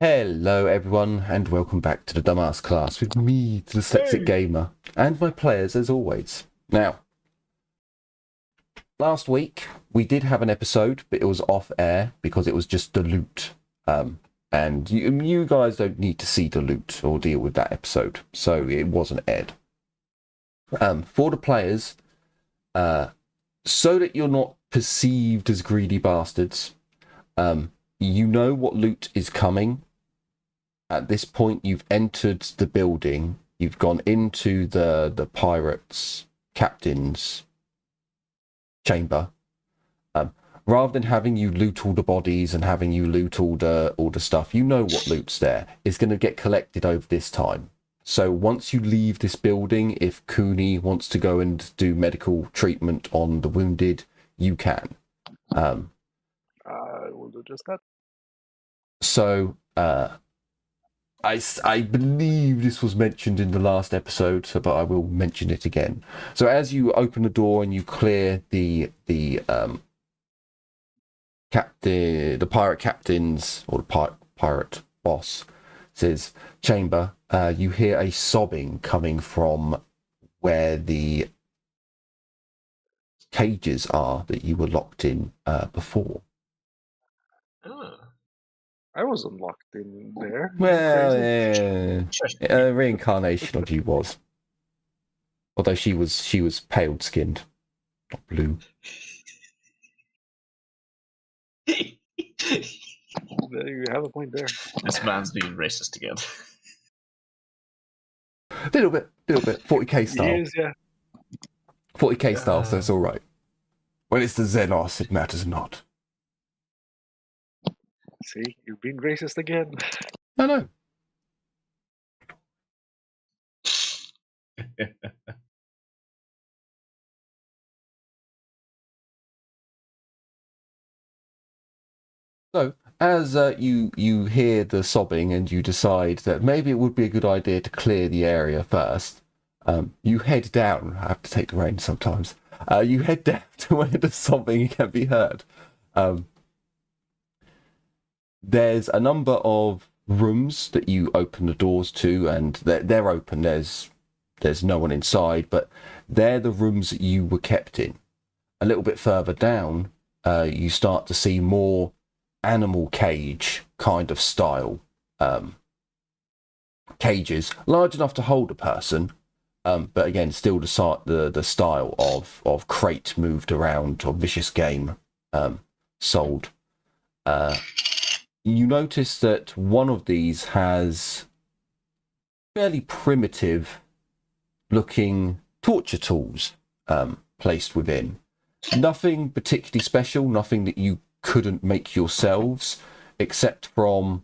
Hello everyone and welcome back to the Dumbass Class with me, the Dyslexic Gamer, and my players as always. Now, last week we did have an episode, but it was off air because it was just the loot. And you guys don't need to see the loot or deal with that episode, so it wasn't aired. For the players, so that you're not perceived as greedy bastards, you know what loot is coming. At this point, you've entered the building. You've gone into the pirates' captain's chamber. Rather than having you loot all the bodies and having you loot all the stuff, you know what loot's there. It's going to get collected over this time. So once you leave this building, if Cooney wants to go and do medical treatment on the wounded, you can. I will do just that. So, I believe this was mentioned in the last episode, but I will mention it again. So as you open the door and you clear the pirate captain's or the pirate boss says chamber, you hear a sobbing coming from where the cages are that you were locked in before. I wasn't locked in there. Well, a reincarnation of you was. Although she was pale skinned, not blue. You have a point there. This man's being racist again. Little bit. 40k style. He is, yeah. 40k style, so it's all right. When it's the Xenos, it matters not. See, you're being racist again. I know. So, as you hear the sobbing and you decide that maybe it would be a good idea to clear the area first, you head down. I have to take the reins sometimes. You head down to where the sobbing can be heard. There's a number of rooms that you open the doors to, and they're open. There's no one inside, but they're the rooms that you were kept in. A little bit further down, you start to see more animal cage kind of style cages, large enough to hold a person, but again, still the style of crate moved around or vicious game sold. You notice that one of these has fairly primitive looking torture tools placed within. Nothing particularly special, nothing that you couldn't make yourselves, except from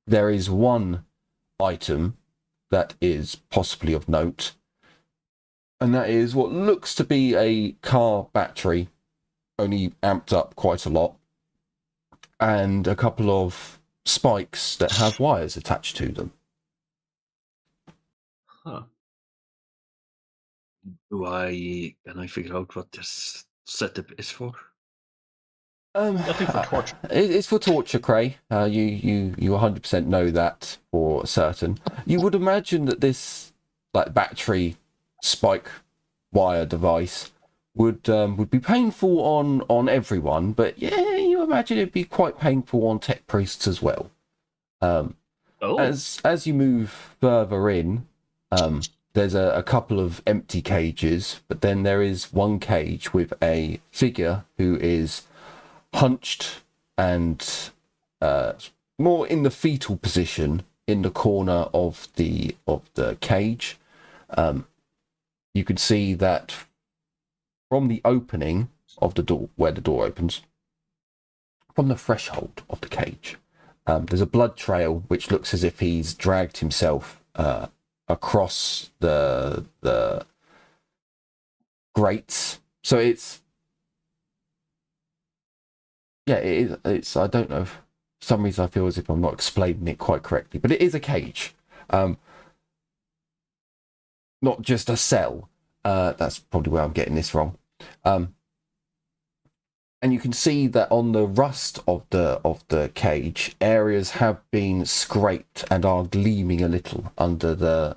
there is one item that is possibly of note, and that is what looks to be a car battery, only amped up quite a lot, and a couple of spikes that have wires attached to them. Huh. Can I figure out what this setup is for? Nothing for torture. It's for torture, Cray. You 100% know that for certain. You would imagine that this battery spike wire device would be painful on everyone, but yeah, you imagine it'd be quite painful on tech priests as well. As you move further in, there's a couple of empty cages, but then there is one cage with a figure who is hunched and more in the fetal position in the corner of the cage. You can see that from the opening of the door, where the door opens, from the threshold of the cage, there's a blood trail which looks as if he's dragged himself across the grates. So it's I don't know, for some reason I feel as if I'm not explaining it quite correctly, but it is a cage, not just a cell. That's probably where I'm getting this wrong. And you can see that on the rust of the cage, areas have been scraped and are gleaming a little under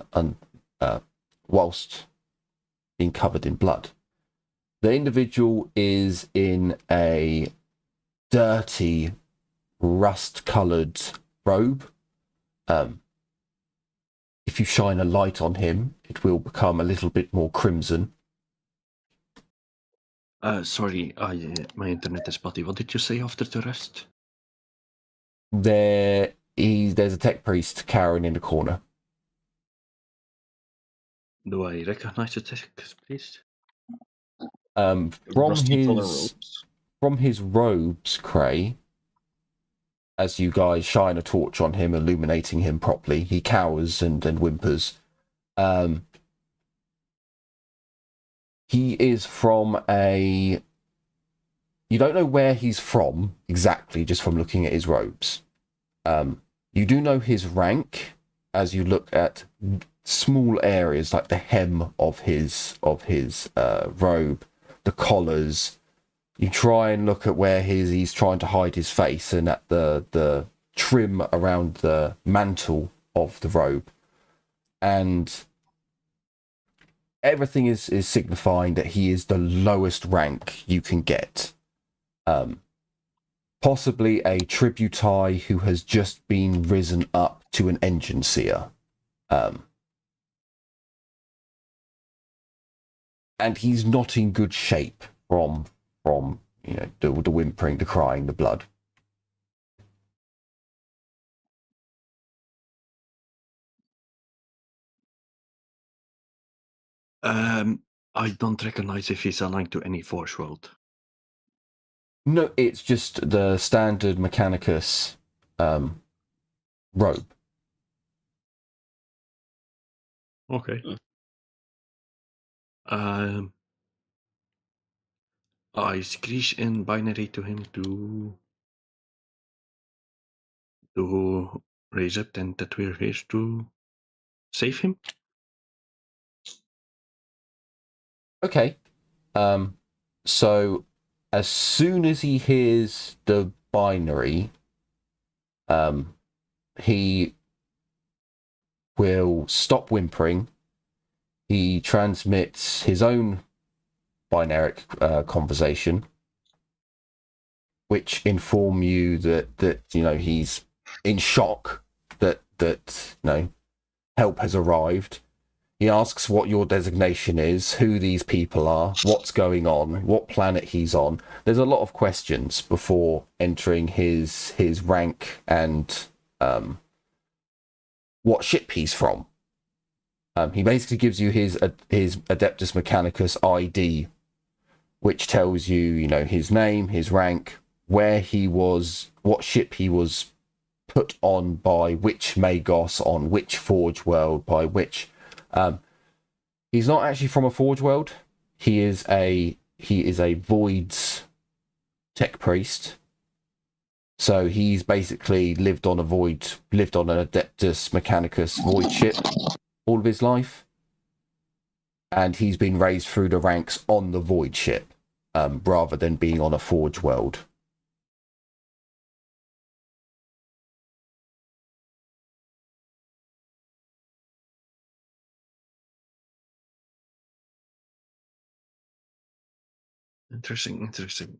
whilst being covered in blood. The individual is in a dirty, rust-coloured robe. If you shine a light on him, it will become a little bit more crimson. Sorry, my internet is spotty. What did you say after the rest? There's a tech priest cowering in the corner. Do I recognize the tech priest? From Rusty color his ropes. from his robes, Cray, as you guys shine a torch on him, illuminating him properly, he cowers and whimpers. He is from you don't know where he's from exactly, just from looking at his robes. You do know his rank as you look at small areas like the hem of his robe, the collars. You try and look at where he's trying to hide his face, and at the trim around the mantle of the robe, and everything is signifying that he is the lowest rank you can get. Possibly a tributary who has just been risen up to an engine seer. And he's not in good shape from the whimpering, the crying, the blood. I don't recognize if he's aligned to any force world. No, it's just the standard Mechanicus robe. Okay. I screech in binary to him to raise up and that we're here to save him. Okay. So as soon as he hears the binary, he will stop whimpering. He transmits his own binary conversation, which inform you that he's in shock that help has arrived. He asks what your designation is, who these people are, what's going on, what planet he's on. There's a lot of questions before entering his rank and what ship he's from. He basically gives you his Adeptus Mechanicus ID, which tells you, his name, his rank, where he was, what ship he was put on by which Magos, on which Forge World, by which. He's not actually from a Forge World. He is a Void's tech priest. So he's basically lived on an Adeptus Mechanicus Void ship all of his life, and he's been raised through the ranks on the Void ship, rather than being on a Forge World. Interesting.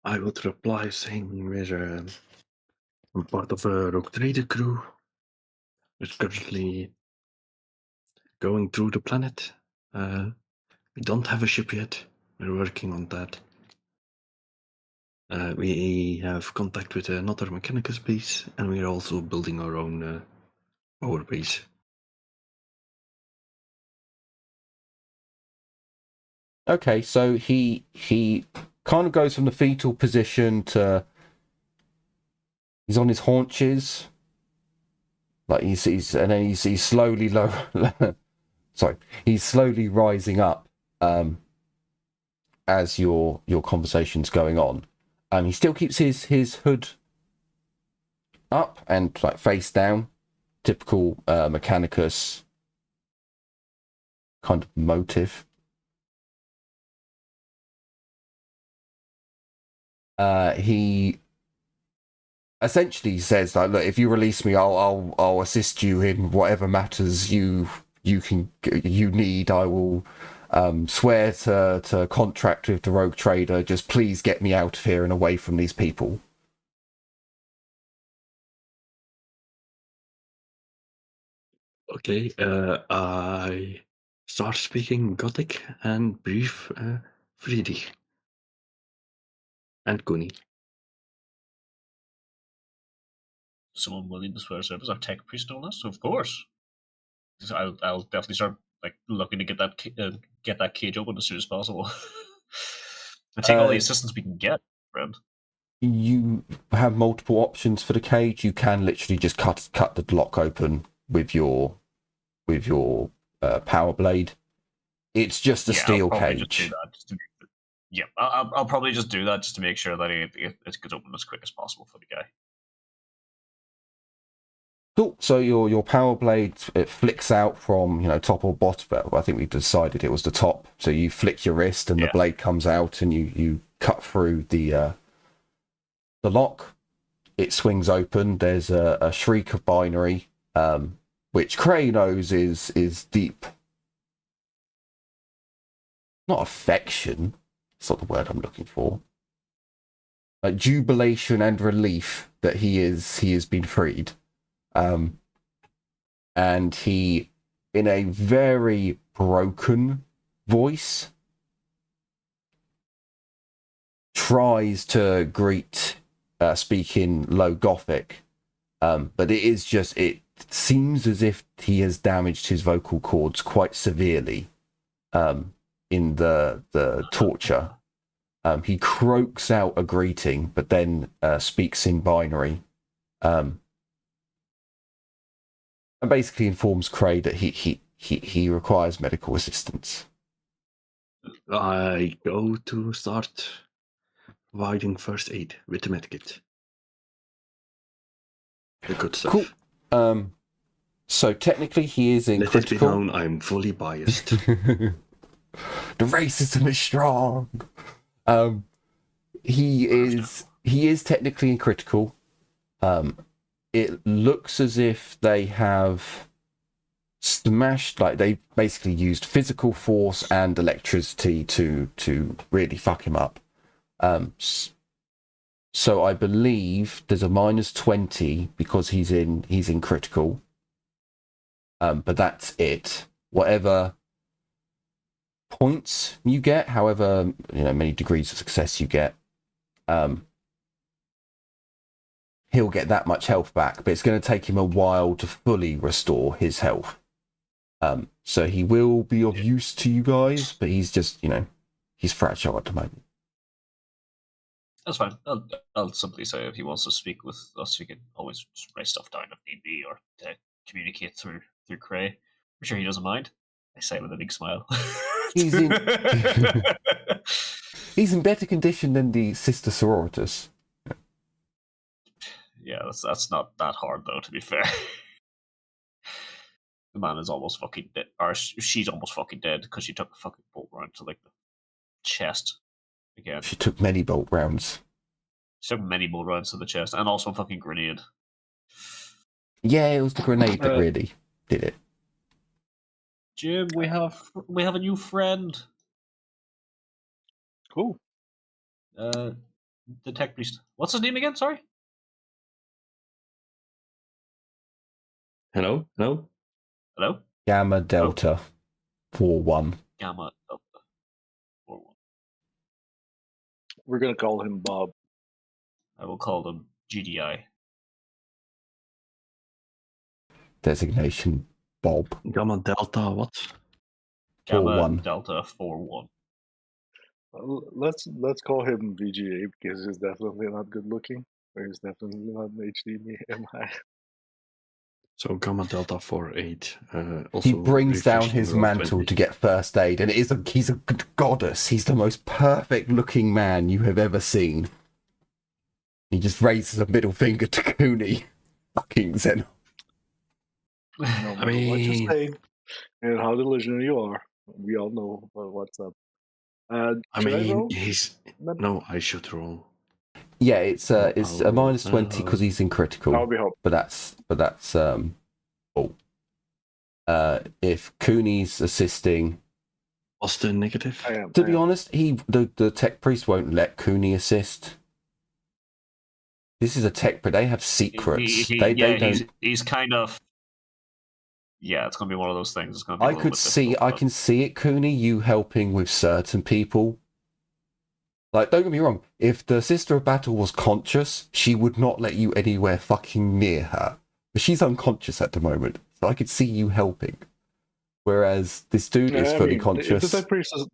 I would reply saying we're I'm part of a rogue trader crew. It's currently going through the planet. We don't have a ship yet. We're working on that. We have contact with another Mechanicus base, and we are also building our own power base. Okay, so he kind of goes from the fetal position to he's on his haunches, like he's slowly he's slowly rising up as your conversation's going on. He still keeps his hood up and like face down. Typical Mechanicus kind of motive. He essentially says like, look, if you release me, I'll assist you in whatever matters you need. I will swear to contract with the rogue trader. Just please get me out of here and away from these people. Okay, I start speaking Gothic and brief Friedrich and Kuni. Someone willing to swear service, our tech priest on this, of course. I'll definitely start like looking to get that cage open as soon as possible. And take all the assistance we can get, friend. You have multiple options for the cage. You can literally just cut the lock open with your power blade. It's just a steel cage. I'll probably just do that just to make sure that it gets open as quick as possible for the guy. Cool. So your power blade, it flicks out from top or bottom. But I think we decided it was the top. So you flick your wrist and the blade comes out, and you cut through the lock. It swings open. There's a shriek of binary, which Cray knows is deep. Not affection. It's not the word I'm looking for. Like jubilation and relief that he has been freed. And he, in a very broken voice, tries to greet, speak in low Gothic, but it seems as if he has damaged his vocal cords quite severely in the torture. He croaks out a greeting, but then speaks in binary. And basically informs Cray that he requires medical assistance. I go to start providing first aid with the medkit. The good stuff. Cool. So technically he is in Let critical. it be known I'm fully biased. The racism is strong. He is technically in critical. It looks as if they have smashed, like they basically used physical force and electricity to really fuck him up. So I believe there's a -20 because he's in critical. But that's it. Whatever points you get, however many degrees of success you get, he'll get that much health back, but it's going to take him a while to fully restore his health. So he will be of use to you guys, but he's just, he's fragile at the moment. That's fine. I'll simply say if he wants to speak with us, he can always just write stuff down if need be, or communicate through Cray. I'm sure he doesn't mind. I say with a big smile. He's in better condition than the Sister Sororitas. Yeah, that's not that hard though, to be fair. The man is almost fucking dead, or she's almost fucking dead because she took a fucking bolt round to like the chest again. She took many bolt rounds. She took many bolt rounds to the chest, and also a fucking grenade. Yeah, it was the grenade that really did it. Jim, we have a new friend. Cool. The tech priest. What's his name again? Sorry. Hello? Gamma Delta 4-1. Gamma Delta 4-1. We're gonna call him Bob. I will call them GDI. Designation Bob. Gamma Delta what? Gamma 4-1. Delta 4-1. Let's call him VGA because he's definitely not good looking. Or he's definitely not an HDMI. So Gamma Delta 48. He brings down his mantle to get first aid, and he's a goddess. He's the most perfect looking man you have ever seen. He just raises a middle finger to Cooney. fucking Xenos. No matter what you mean- say and how delusional you are, we all know what's up. Should I roll? he's no. I should roll. Yeah, it's a I'll minus roll. 20 because he's in critical. That'll be helpful. But that's all. If Cooney's assisting, What's the negative? I am. to be honest, the tech priest won't let Cooney assist. This is a tech, but they have secrets. They don't. He's kind of. Yeah, it's gonna be one of those things. It's gonna be. I can see it, Cooney. You helping with certain people. Like, don't get me wrong. If the Sister of Battle was conscious, she would not let you anywhere fucking near her. But she's unconscious at the moment, so I could see you helping. Whereas this dude is fully conscious. If the tech priest is,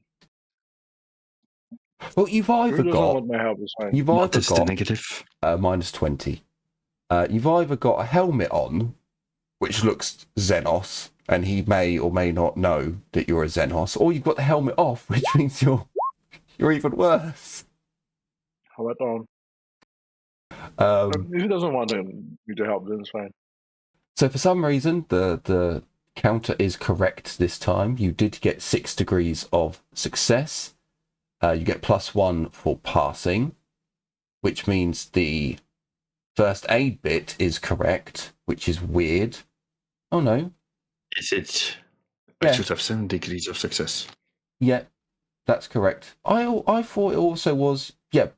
Well, you've either doesn't got want my help is fine. you've What either is the got negative? minus 20. You've either got a helmet on, which looks Xenos, and he may or may not know that you're a Xenos, or you've got the helmet off, which means you're even worse. How about if he doesn't want me to help, then it's fine. So for some reason, the counter is correct this time. You did get 6 degrees of success. You get +1 for passing, which means the first aid bit is correct, which is weird. Oh no. Is it? Yeah. I should have 7 degrees of success. Yeah, that's correct. I thought it also was, yeah,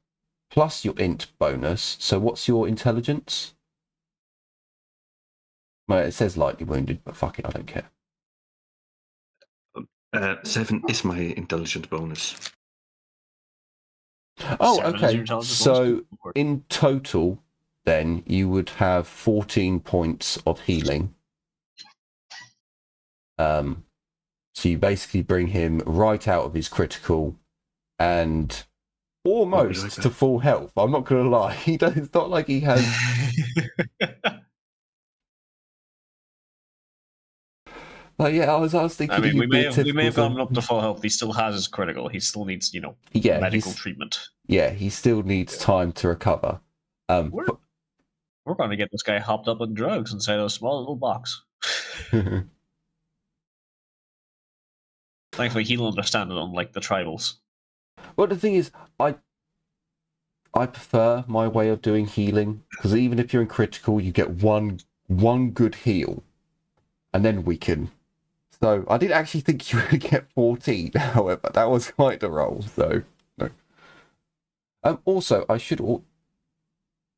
plus your int bonus. So what's your intelligence? Well, it says lightly wounded, but fuck it, I don't care. 7 is my intelligence bonus. Oh, 7 is okay. your intelligence So bonus? in total, then you would have 14 points of healing. So you basically bring him right out of his critical and almost like to that. full health. I'm not going to lie. It's not like he has. Like, yeah, I was thinking. I mean, he'd we be may a have typical gotten Zen- up to full health. He still has his critical. He still needs, Yeah, medical he's- treatment. Yeah, he still needs time to recover. We're going to get this guy hopped up on drugs inside a small little box. Thankfully, he'll understand it, unlike the tribals. Well, the thing is, I prefer my way of doing healing, because even if you're in critical, you get one good heal, and then weaken. So I didn't actually think you would get 14. However, that was quite a roll. So no. Also, I should.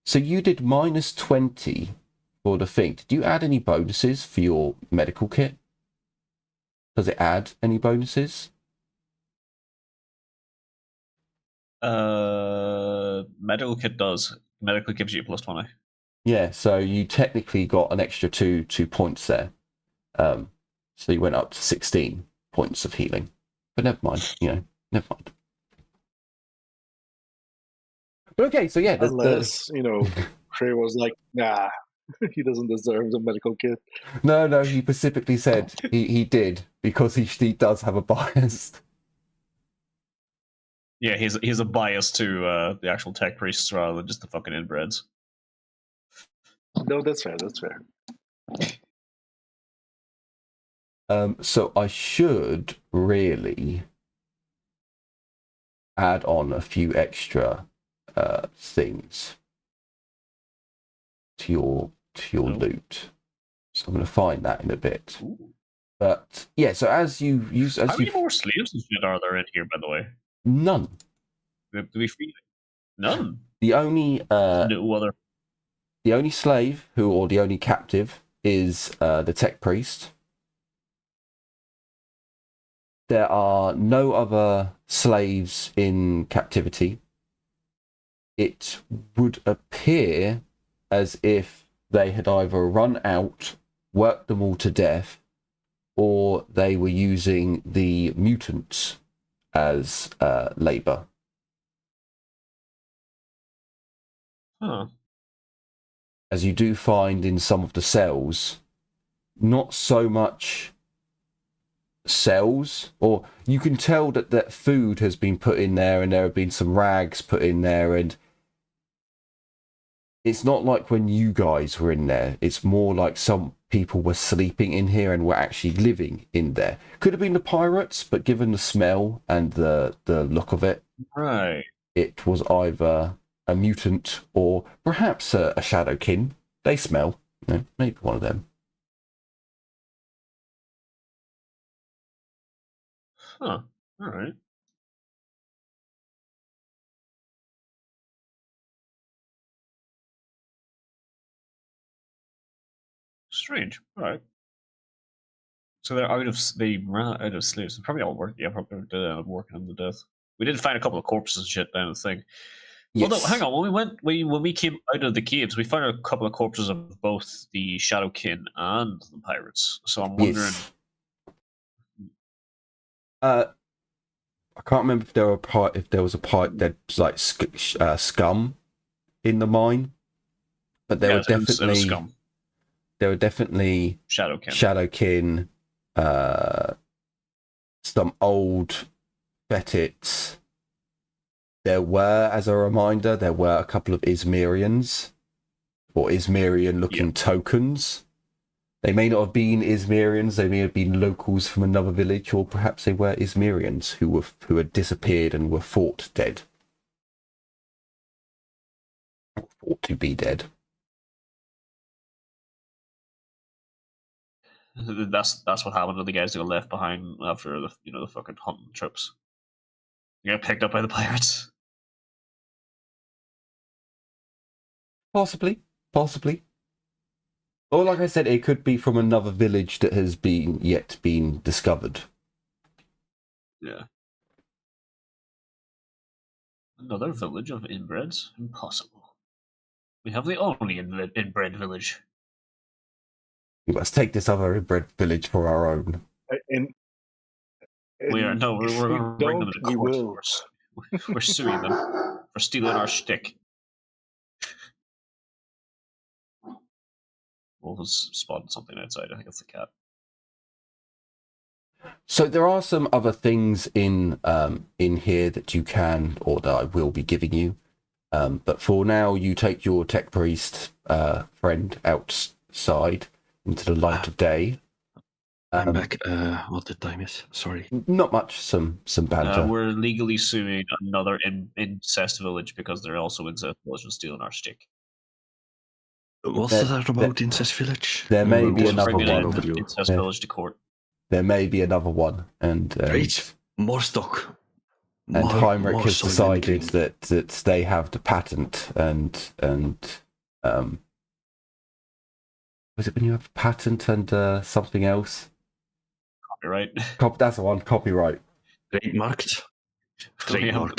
So you did minus 20 for the thing. Did you add any bonuses for your medical kit? Does it add any bonuses? Medical kit does. Medical gives you +20. Yeah, so you technically got an extra two points there. So you went up to 16 points of healing. But never mind, never mind. But okay, so yeah. Unless, Trey was like, nah, he doesn't deserve the medical kit. No, he specifically said he did, because he does have a bias. Yeah, he's a bias to the actual tech priests rather than just the fucking inbreds. No, that's fair, that's fair. So I should really add on a few extra things to your loot. So I'm going to find that in a bit. Ooh. But yeah, so as you use, How many more slaves and shit are there in here, by the way? none. Do we feel none? The only No other. the only slave or the only captive is the tech priest. There are no other slaves in captivity. It would appear as if they had either run out, worked them all to death, or they were using the mutants as labor. Huh. As you do find in some of the cells, not so much cells, or you can tell that food has been put in there, and there have been some rags put in there, and it's not like when you guys were in there. It's more like some people were sleeping in here and were actually living in there. Could have been the pirates, but given the smell and the look of it, Right. it was either a mutant or perhaps a shadowkin. They smell. You know, maybe one of them. Huh. All right. Strange. All right. So they're out of they ran out of slaves. They probably all worked. Yeah, probably did end up working on the death. We did find a couple of corpses and shit down the thing. Yes. Although, hang on, when we came out of the caves, we found a couple of corpses of both the Shadowkin and the pirates. So I'm wondering. Yes. I can't remember if there was a part that's like scum in the mine, but there were definitely scum. There were definitely Shadowkin. Some old Fetits. There were, as a reminder, a couple of Izmirians or Izmirian-looking tokens. They may not have been Izmirians. They may have been locals from another village, or perhaps they were Izmirians who had disappeared and were thought dead, or thought to be dead. That's what happened to the guys that got left behind after the fucking hunting trips. They got picked up by the pirates. Possibly. Or like I said, it could be from another village that has yet been discovered. Yeah. Another village of inbreds? Impossible. We have the only inbred village. We must take this other inbred village for our own. We're going to bring them to court. We're suing them for stealing our shtick. Wolf has spotted something outside. I think it's the cat. So there are some other things in here that you can, or that I will be giving you. But for now, you take your tech priest friend outside into the light of day. I'm back. What the time is? Sorry. Not much. Some banter. We're legally suing another incest village because they're also incest village and stealing our stick. What's that about Incest Village? There may be another one. Incest village to court. There may be another one, and great, more stock. And Heinrich has decided that they have the patent, and was it when you have a patent and something else? Copyright. That's the one. Copyright. Trademarked.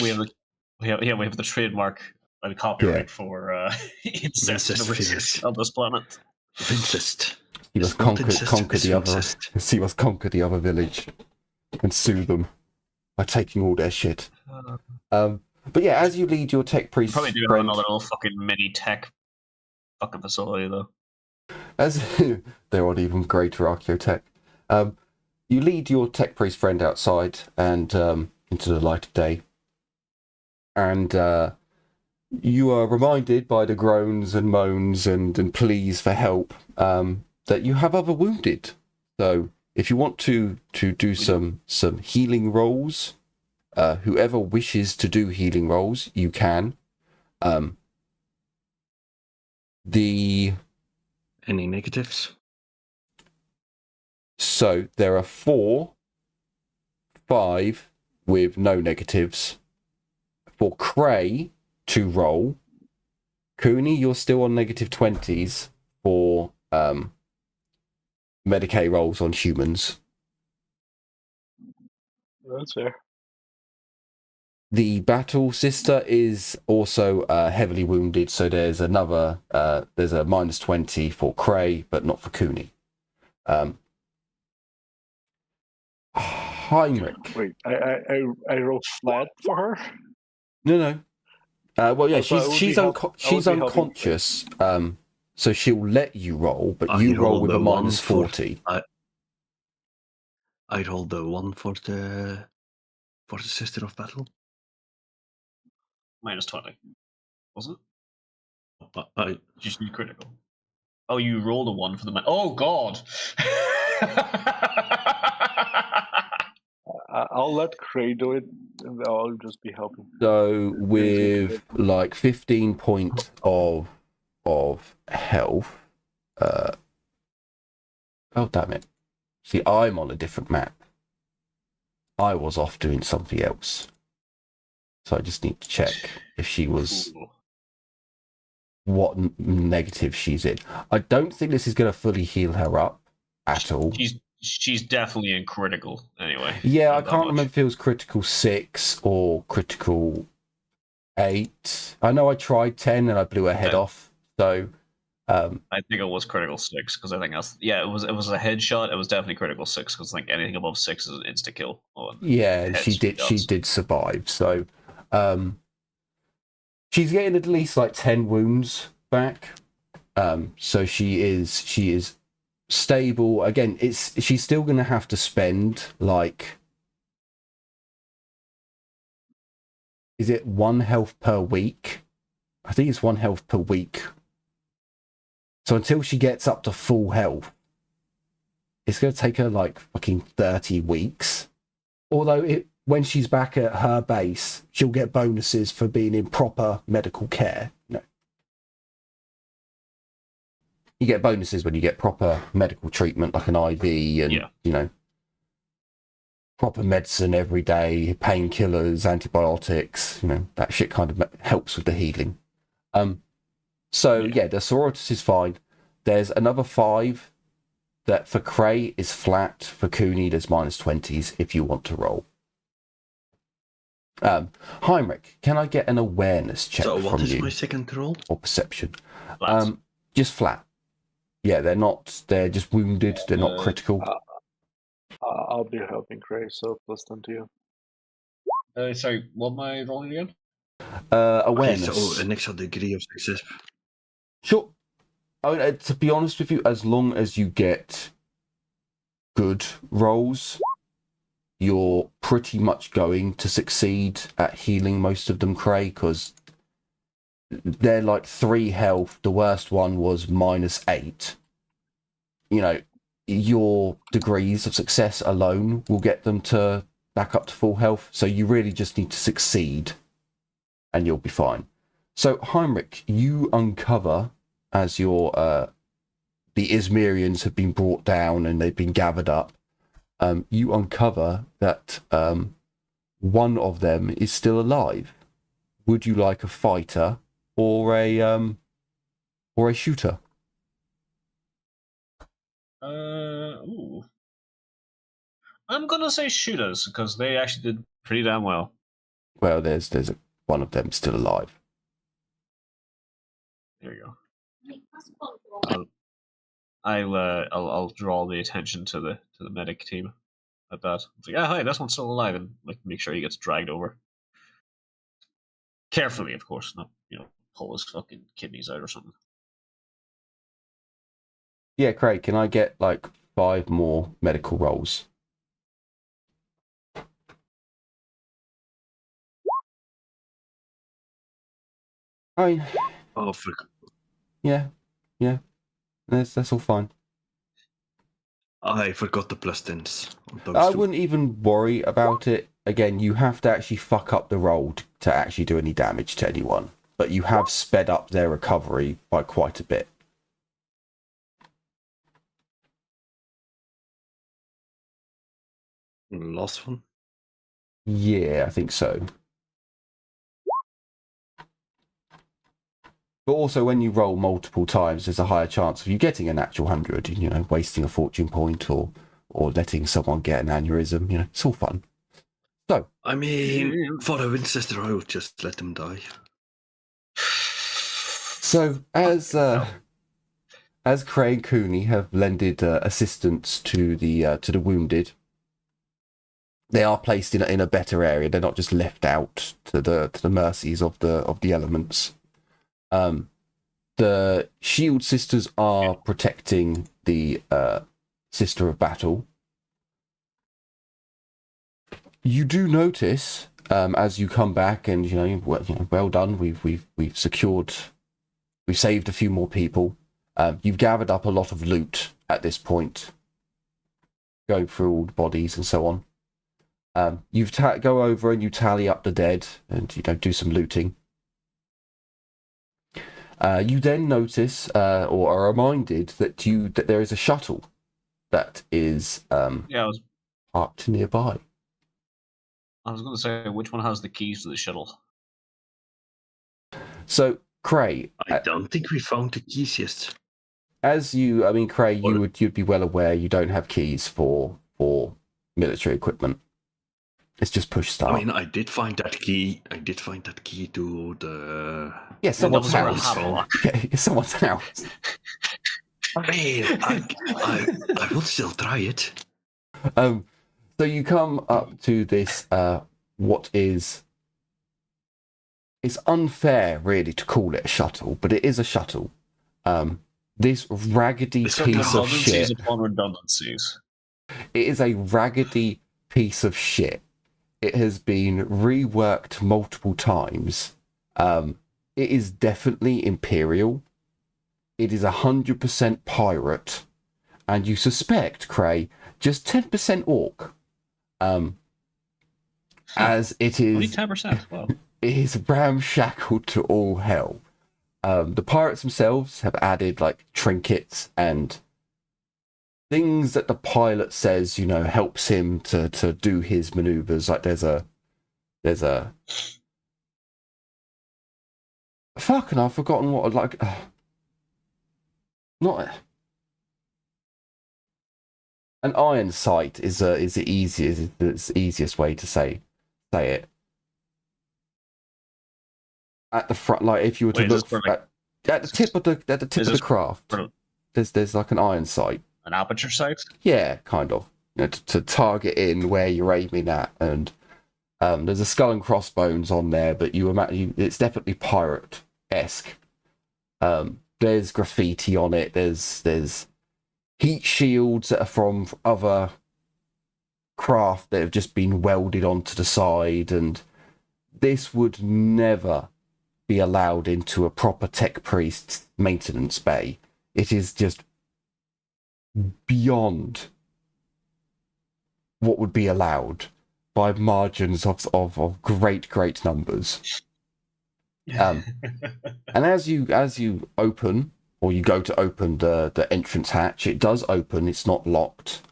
We have the trademark and copyright for incest village on this planet. Incest. He must conquer the other. He must conquer the other village and sue them by taking all their shit. But yeah, as you lead your tech priest, probably do have another little fucking mini tech fucking facility though. As they're on even greater archaeotech. You lead your tech priest friend outside and into the light of day, and you are reminded by the groans and moans and pleas for help that you have other wounded. So if you want to do some healing rolls, whoever wishes to do healing rolls, you can. Any negatives? So there are 5 with no negatives. For Cray to roll, Cooney, you're still on negative 20s for Medicaid rolls on humans. That's fair. The Battle Sister is also heavily wounded, so there's a minus 20 for Cray, but not for Cooney. Heinrich. Wait, I rolled flat for her? No. Well, yeah, she's unconscious. So she'll let you roll, but you roll with a minus 40. I rolled the 1 for the Sister of Battle. Minus 20, was it? I You just need critical. Oh, you rolled a 1 for the man. Oh God! I'll let Cray do it, and I'll just be helping. So It's easy to with like 15 points of health, oh damn it. See, I'm on a different map. I was off doing something else. So I just need to check if she was Cool. what negative she's in. I don't think this is going to fully heal her up at all. She's definitely in critical anyway. Yeah, I Not that can't much. remember if it was critical 6 or critical 8. I know I tried 10 and I blew her head off. So I think it was critical 6 because I think that's it was a headshot. It was definitely critical 6 because like anything above 6 is an insta kill. yeah, and she did survive. So she's getting at least like 10 wounds back. So she is stable. Again, she's still gonna have to spend like, is it 1 health per week? I think it's 1 health per week. So until she gets up to full health, it's going to take her like fucking 30 weeks. Although when she's back at her base, she'll get bonuses for being in proper medical care. You get bonuses when you get proper medical treatment, like an IV and, proper medicine every day, painkillers, antibiotics, that shit kind of helps with the healing. So the Sororitas is fine. There's another 5 that for Cray is flat. For Cooney, there's -20s if you want to roll. Heinrich, can I get an awareness check from you? So what is my second roll? Or perception? Flat. Just flat. Yeah, they're just wounded. They're not critical. I'll be helping Cray, so +10 to you. Sorry, what am I rolling again? Awareness. Okay, so an extra degree of success. Sure. I mean, to be honest with you, as long as you get good rolls, you're pretty much going to succeed at healing most of them, Cray, because they're like 3 health. The worst one was -8. Your degrees of success alone will get them to back up to full health. So you really just need to succeed and you'll be fine. So Heinrich, you uncover as the Izmirians have been brought down and they've been gathered up. You uncover that one of them is still alive. Would you like a fighter or a shooter? Ooh. I'm gonna say shooters because they actually did pretty damn well. Well, there's one of them still alive. There you go. I'll draw the attention to the medic team at that. It's like, hi, this one's still alive, and like make sure he gets dragged over carefully, of course, not pull his fucking kidneys out or something. Yeah, Craig, can I get like 5 more medical rolls? Oh, fuck. Yeah. That's all fine. I forgot the +10s. I wouldn't even worry about it. Again, you have to actually fuck up the roll to actually do any damage to anyone. But you have sped up their recovery by quite a bit. Last one? Yeah, I think so. But also, when you roll multiple times, there's a higher chance of you getting a natural 100, wasting a fortune point or letting someone get an aneurysm. It's all fun. So, I mean, for a Winchester, I would just let them die. So, as Cray and Cooney have lended assistance to the wounded, they are placed in a better area. They're not just left out to the mercies of the elements. The Shield Sisters are protecting the Sister of Battle. You do notice as you come back, and well done. We've secured We've saved a few more people. You've gathered up a lot of loot at this point, going through all the bodies and so on. You go over and you tally up the dead and do some looting. You then notice or are reminded that there is a shuttle that is parked nearby. I was going to say, which one has the keys to the shuttle? So, Cray, I don't think we found the keys yet. Cray, you'd be well aware you don't have keys for military equipment. It's just push start. I mean, I did find that key. To the someone's house. Someone's house. I mean, I will still try it. So you come up to this. What is? It's unfair, really, to call it a shuttle, but it is a shuttle. This raggedy piece of shit. Upon redundancies. It is a raggedy piece of shit. It has been reworked multiple times. It is definitely Imperial. It is 100% pirate. And you suspect, Cray, just 10% Orc. As it is... Only 10%? Wow. It is ramshackled to all hell. The pirates themselves have added, trinkets and things that the pilot says, helps him to do his maneuvers. There's a fucking, I've forgotten what not an iron sight is the easiest way to say it. At the front, if you were to look at the tip of the craft, there's like an iron sight. An aperture sight? Yeah, kind of. To target in where you're aiming at, and there's a skull and crossbones on there, but it's definitely pirate-esque. There's graffiti on it. There's heat shields that are from other craft that have just been welded onto the side, and this would never be allowed into a proper tech priest maintenance bay. It is just beyond what would be allowed by margins of great numbers. And as you open, or you go to open the entrance hatch, it does open. It's not locked.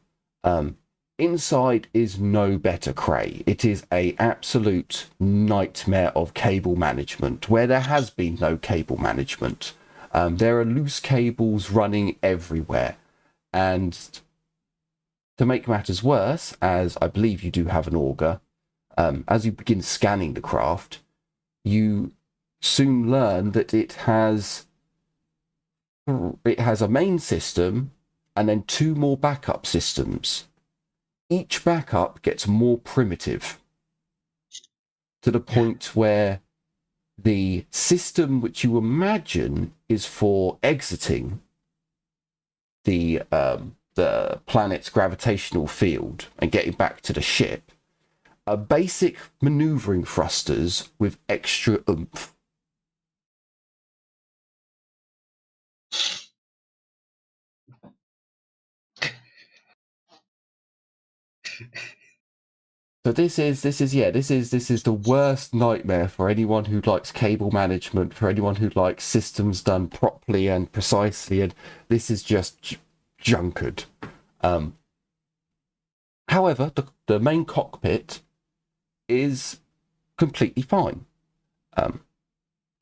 Inside is no better, Cray. It is a absolute nightmare of cable management, where there has been no cable management. There are loose cables running everywhere. And to make matters worse, as I believe you do have an auger, as you begin scanning the craft, you soon learn that it has a main system and then 2 more backup systems. Each backup gets more primitive to the point where the system which you imagine is for exiting the planet's gravitational field and getting back to the ship are basic maneuvering thrusters with extra oomph. So this is the worst nightmare for anyone who likes cable management, for anyone who likes systems done properly and precisely, and this is just junkered. However, the main cockpit is completely fine.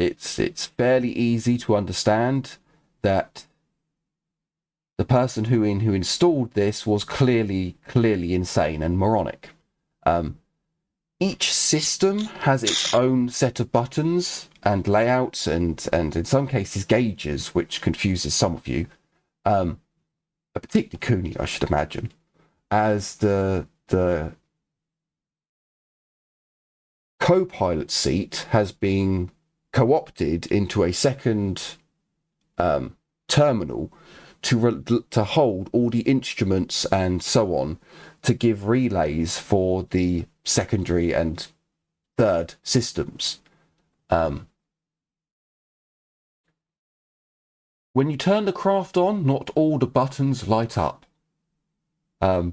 It's fairly easy to understand that the person who installed this was clearly insane and moronic. Each system has its own set of buttons and layouts and in some cases gauges, which confuses some of you. Particularly Cooney, I should imagine, as the co-pilot seat has been co-opted into a second terminal to hold all the instruments and so on, to give relays for the secondary and third systems. when you turn the craft on, not all the buttons light up. And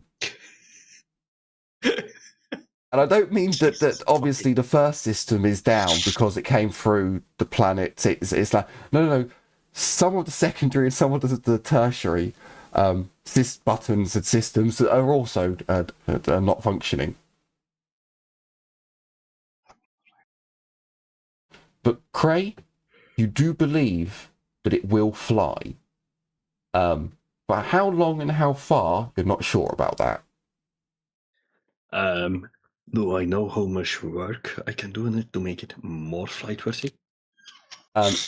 I don't mean that obviously the first system is down because it came through the planet. It's like, no. Some of the secondary and some of the tertiary buttons and systems are also are not functioning. But Cray, you do believe that it will fly. But how long and how far, you're not sure about that. Do I know how much work I can do in it to make it more flight worthy?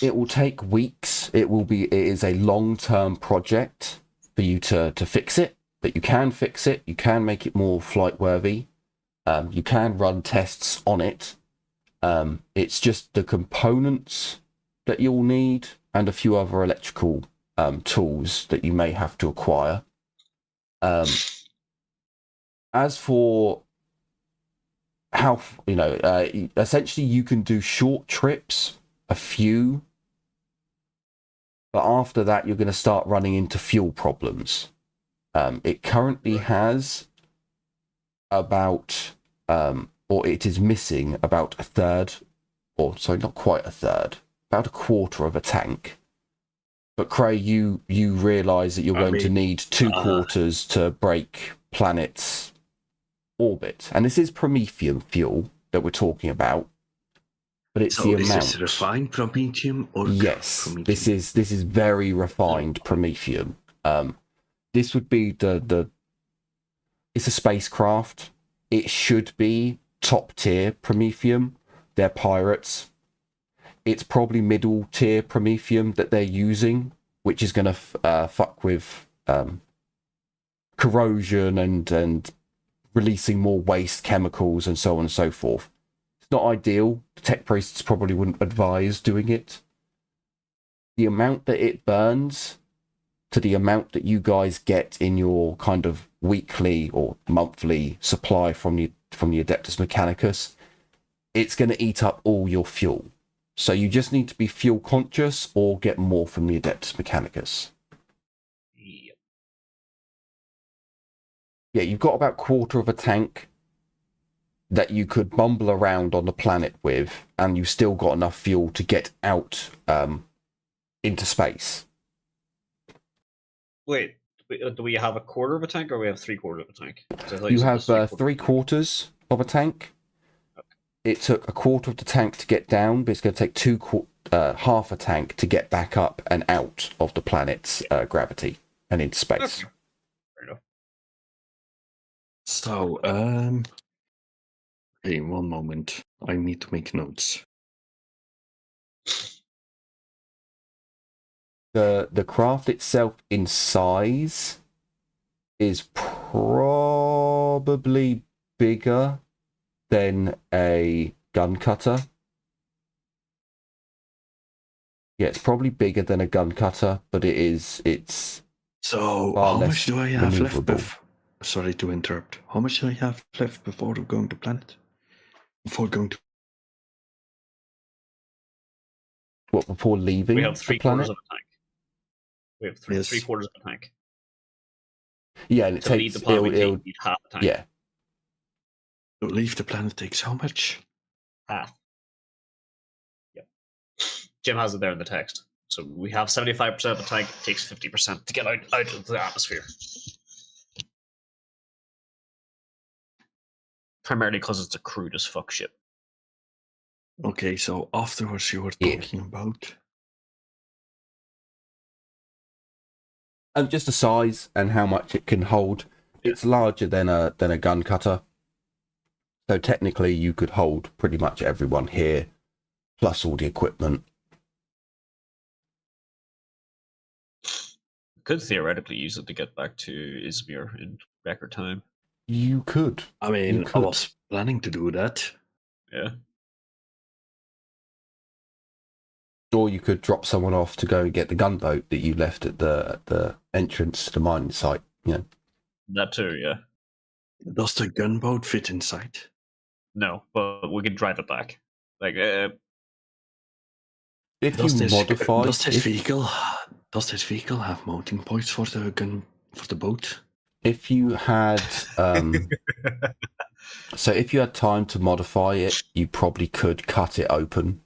It will take weeks. It is a long-term project for you to fix it, but you can fix it. You can make it more flight worthy. You can run tests on it. It's just the components that you'll need and a few other electrical tools that you may have to acquire. As for how, essentially you can do short trips, a few, but after that you're going to start running into fuel problems. It currently has about, or it is missing about a third, or sorry, not quite a third, about a quarter of a tank. But Cray, you realise that you're going to need 2 quarters to break planet's orbit, and this is promethium fuel that we're talking about. But it's the amount. Is this refined promethium or yes, promethium? This is very refined promethium. This would be the. It's a spacecraft. It should be top tier promethium. They're pirates. It's probably middle tier promethium that they're using, which is going to fuck with corrosion and releasing more waste chemicals and so on and so forth. It's not ideal. The tech priests probably wouldn't advise doing it. The amount that it burns to the amount that you guys get in your kind of weekly or monthly supply from the Adeptus Mechanicus, it's going to eat up all your fuel. So you just need to be fuel conscious or get more from the Adeptus Mechanicus. Yep. Yeah, you've got about quarter of a tank that you could bumble around on the planet with, and you've still got enough fuel to get out into space. Wait, do we have a quarter of a tank or we have 3/4 of a tank? 'Cause I thought You said have it was 3/4 of a tank. It took a quarter of the tank to get down, but it's going to take half a tank to get back up and out of the planet's gravity and into space. Okay. Fair enough. So, hey, one moment. I need to make notes. The craft itself in size is probably bigger than a gun cutter. Yeah, it's probably bigger than a gun cutter, but it's So, far how less much do I have left? maneuverable. Sorry to interrupt. How much do I have left before going to planet? Before going to... What, before leaving We have the 3/4 planet? of a tank. We have Yes. 3/4 of a tank. Yeah, and it To leave takes the planet, we it'll need half a tank. yeah. To leave the planet takes how much? Half. Yep. Jim has it there in the text. So we have 75% of the tank. It takes 50% to get out of the atmosphere. Primarily because it's a crude as fuck ship. Okay, so afterwards you were Yeah. talking about... And just the size and how much it can hold. It's larger than a gun cutter. So technically you could hold pretty much everyone here, plus all the equipment. Could theoretically use it to get back to Izmir in record time. You could. I mean, You I could. was planning to do that. Yeah. Or you could drop someone off to go and get the gunboat that you left at the entrance to the mining site. Yeah. That too, yeah. Does the gunboat fit inside? No, but we can drive it back. Like, If Does you this, modify, does this vehicle Does this vehicle have mounting points for the gun for the boat? If you had, so if you had time to modify it, you probably could cut it open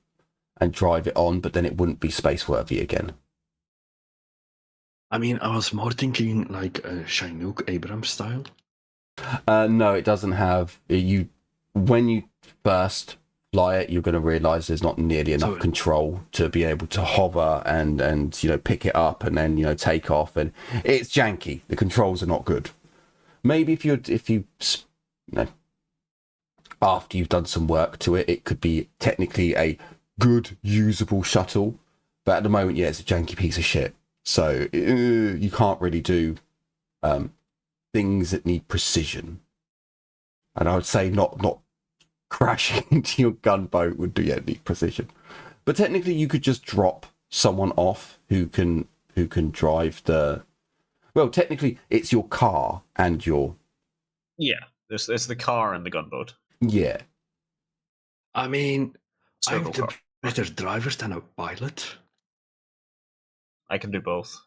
and drive it on, but then it wouldn't be space worthy again. I mean, I was more thinking like a Chinook Abrams style. No, it doesn't have you. When you first fly it, you're going to realise there's not nearly enough control to be able to hover and pick it up and then take off, and it's janky. The controls are not good. Maybe if you after you've done some work to it, it could be technically a good usable shuttle, but at the moment, yeah, it's a janky piece of shit. So you can't really do things that need precision, and I would say not crashing into your gunboat would need precision. But technically, you could just drop someone off who can drive the. Well, technically, it's your car and your. Yeah, it's the car and the gunboat. Yeah. I mean, I'm Circle the car. better driver than a pilot. I can do both,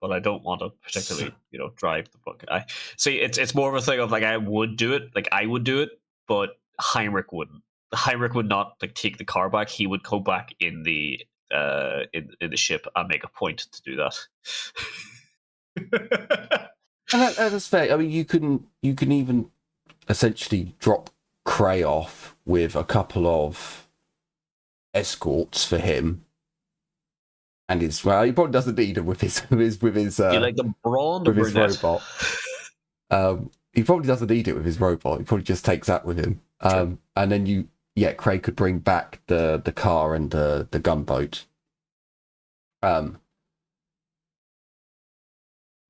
but I don't want to particularly, drive the book. I see. It's more of a thing of like I would do it, but Heinrich wouldn't. Heinrich would not take the car back. He would go back in the ship and make a point to do that. And that's fair. I mean, you can even essentially drop Cray off with a couple of escorts for him. And he probably doesn't need him with his. Do you like the brawn with his robot? He probably doesn't need it with his robot. He probably just takes that with him. Sure. And then Craig could bring back the car and the gunboat. But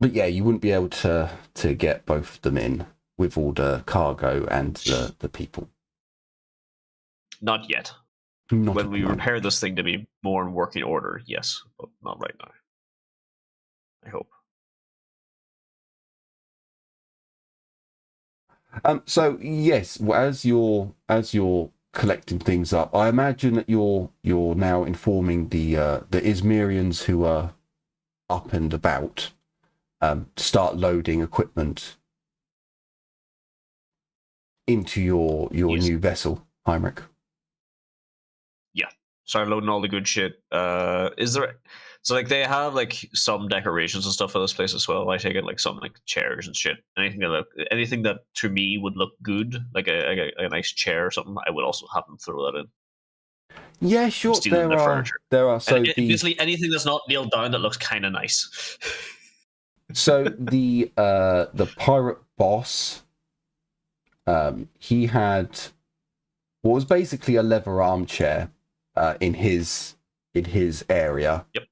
yeah, you wouldn't be able to get both of them in with all the cargo and the people. Not yet. Not when we repair this thing to be more in working order, yes, but not right now. I hope. So yes, as you're collecting things up, I imagine that you're now informing the Izmirians who are up and about to start loading equipment into your Yes. new vessel, Heinrich. Start loading all the good shit. Is there? So like they have like some decorations and stuff for this place as well. I take it like some like chairs and shit. Anything that to me would look good, like a nice chair or something. I would also have them throw that in. Yeah, sure. There are. So basically anything that's not nailed down that looks kind of nice. So the pirate boss, he had what was basically a leather armchair in his area. Yep.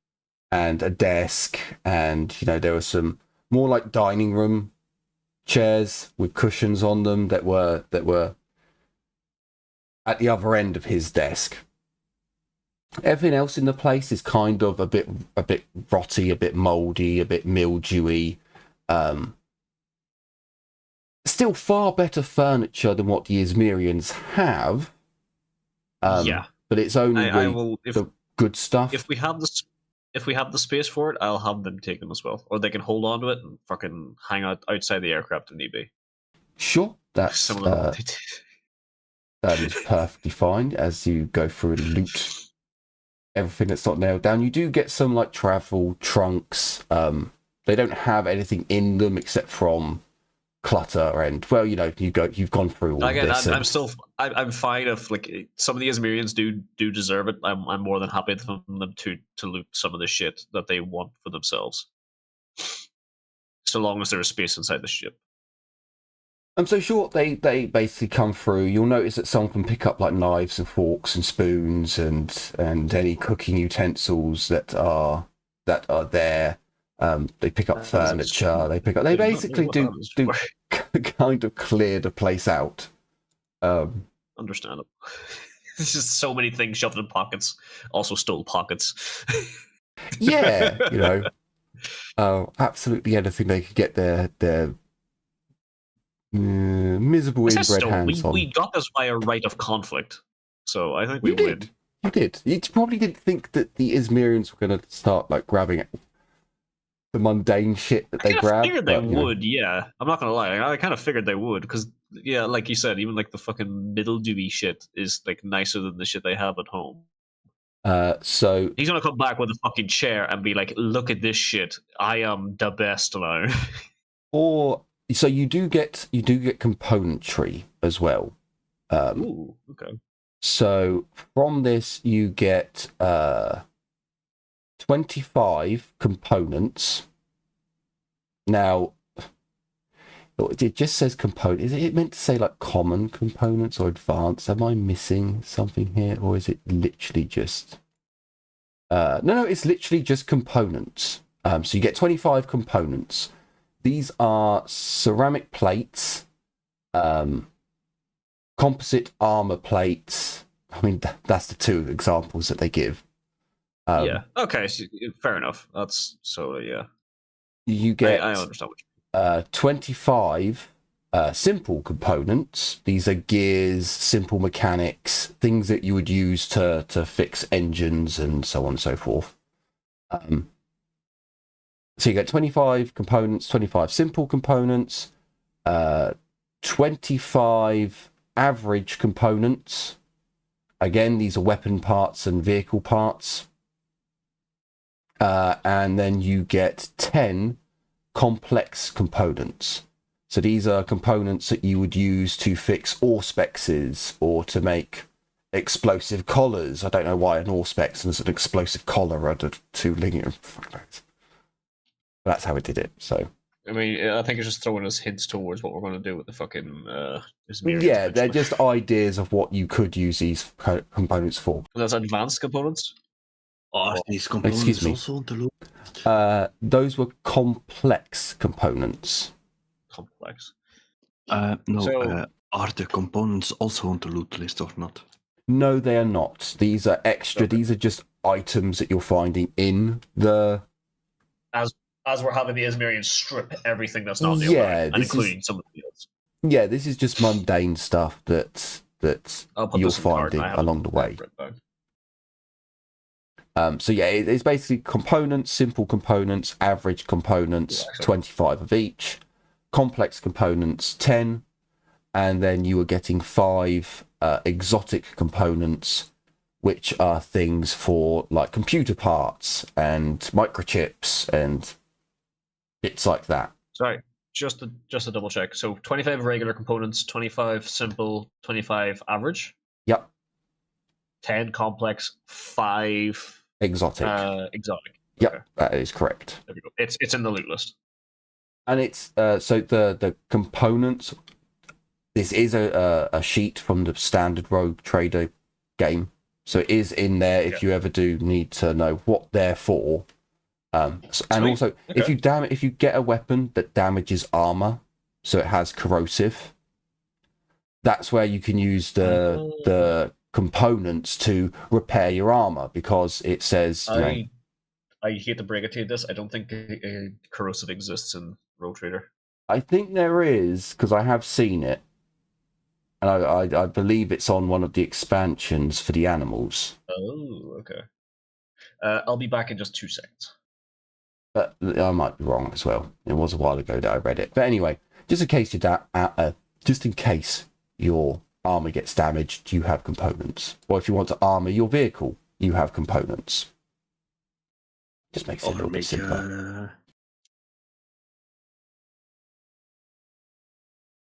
And a desk, and there were some more like dining room chairs with cushions on them that were at the other end of his desk. Everything else in the place is kind of a bit rotty, a bit moldy, a bit mildewy. Still far better furniture than what the Izmirians have. Yeah, but it's only the good stuff. If we have the space for it, I'll have them taken as well, or they can hold on to it and fucking hang out outside the aircraft if need be. Sure, that's that is perfectly fine. As you go through and loot everything that's not nailed down, you do get some like travel trunks. They don't have anything in them except from clutter, and you've gone through all again, this. I'm fine if like some of the Izmirians do deserve it. I'm more than happy for them to loot some of the shit that they want for themselves, so long as there is space inside the ship. So sure, they basically come through. You'll notice that some can pick up like knives and forks and spoons and any cooking utensils that are there. They pick up furniture. They basically do kind of clear the place out. Understandable. There's just so many things shoved in pockets. Also stole pockets. Yeah, absolutely anything they could get their miserable inbred hands on. We got this by a right of conflict, so I think we win. You did. You probably didn't think that the Izmirians were going to start like grabbing the mundane shit that they grab. I figured they but, you know. would, yeah. I'm not gonna lie. I kind of figured they would, because, yeah, like you said, even like the fucking mildewy shit is like nicer than the shit they have at home. So He's gonna come back with a fucking chair and be like, "Look at this shit. I am the best now." so you do get componentry as well. Ooh, okay. So from this you get 25 components. Now it just says component. Is it meant to say like common components or advanced? Am I missing something here, or is it literally just no, it's literally just components. So you get 25 components. These are ceramic plates, composite armor plates. I mean, that's the two examples that they give. Yeah. Okay. So, fair enough. That's so. Yeah. You get I understand what you 25 simple components. These are gears, simple mechanics, things that you would use to fix engines and so on and so forth. So you get 25 components, 25 simple components, 25 average components. Again, these are weapon parts and vehicle parts. And then you get 10 complex components. So these are components that you would use to fix auspexes or to make explosive collars. I don't know why an auspex is an explosive collar are the two linear. That's how it did it. So I mean, I think it's just throwing us hints towards what we're going to do with the fucking. yeah, they're just ideas of what you could use these components for. And that's advanced components. Are these components Excuse me. also on the loop? Those were complex components. Complex. No. So- Are the components also on the loot list or not? No, they are not. These are extra. Okay. These are just items that you're finding in the. As we're having the Ismarians strip everything that's not Yeah, nearby, and this including some of the fields. Yeah, this is just mundane stuff that I'll put you're this in the card, finding and I have along the it way. written down. So yeah, it's basically components, simple components, average components, Yeah, exactly. 25 of each, complex components, 10, and then you are getting 5 exotic components, which are things for like computer parts and microchips and bits like that. Sorry, just to double check. So 25 regular components, 25 simple, 25 average, Yep, 10 complex, 5 exotic. exotic. Yep, Okay, that is correct. there we go. It's in the loot list. And it's so the components. This is a sheet from the standard Rogue Trader game, so it is in there if you ever do need to know what they're for. And Sweet. also, Okay. if you get a weapon that damages armor, so it has corrosive, that's where you can use the components to repair your armor, because it says you know, I hate to break it to you, this I don't think corrosive exists in Rogue Trader. I think there is, because I have seen it, and I believe it's on one of the expansions for the animals. Oh, okay. I'll be back in just 2 seconds. But I might be wrong as well. It was a while ago that I read it. But anyway, just in case your armor gets damaged, you have components. Or if you want to armor your vehicle, you have components. Just makes it a Or little bit make simpler.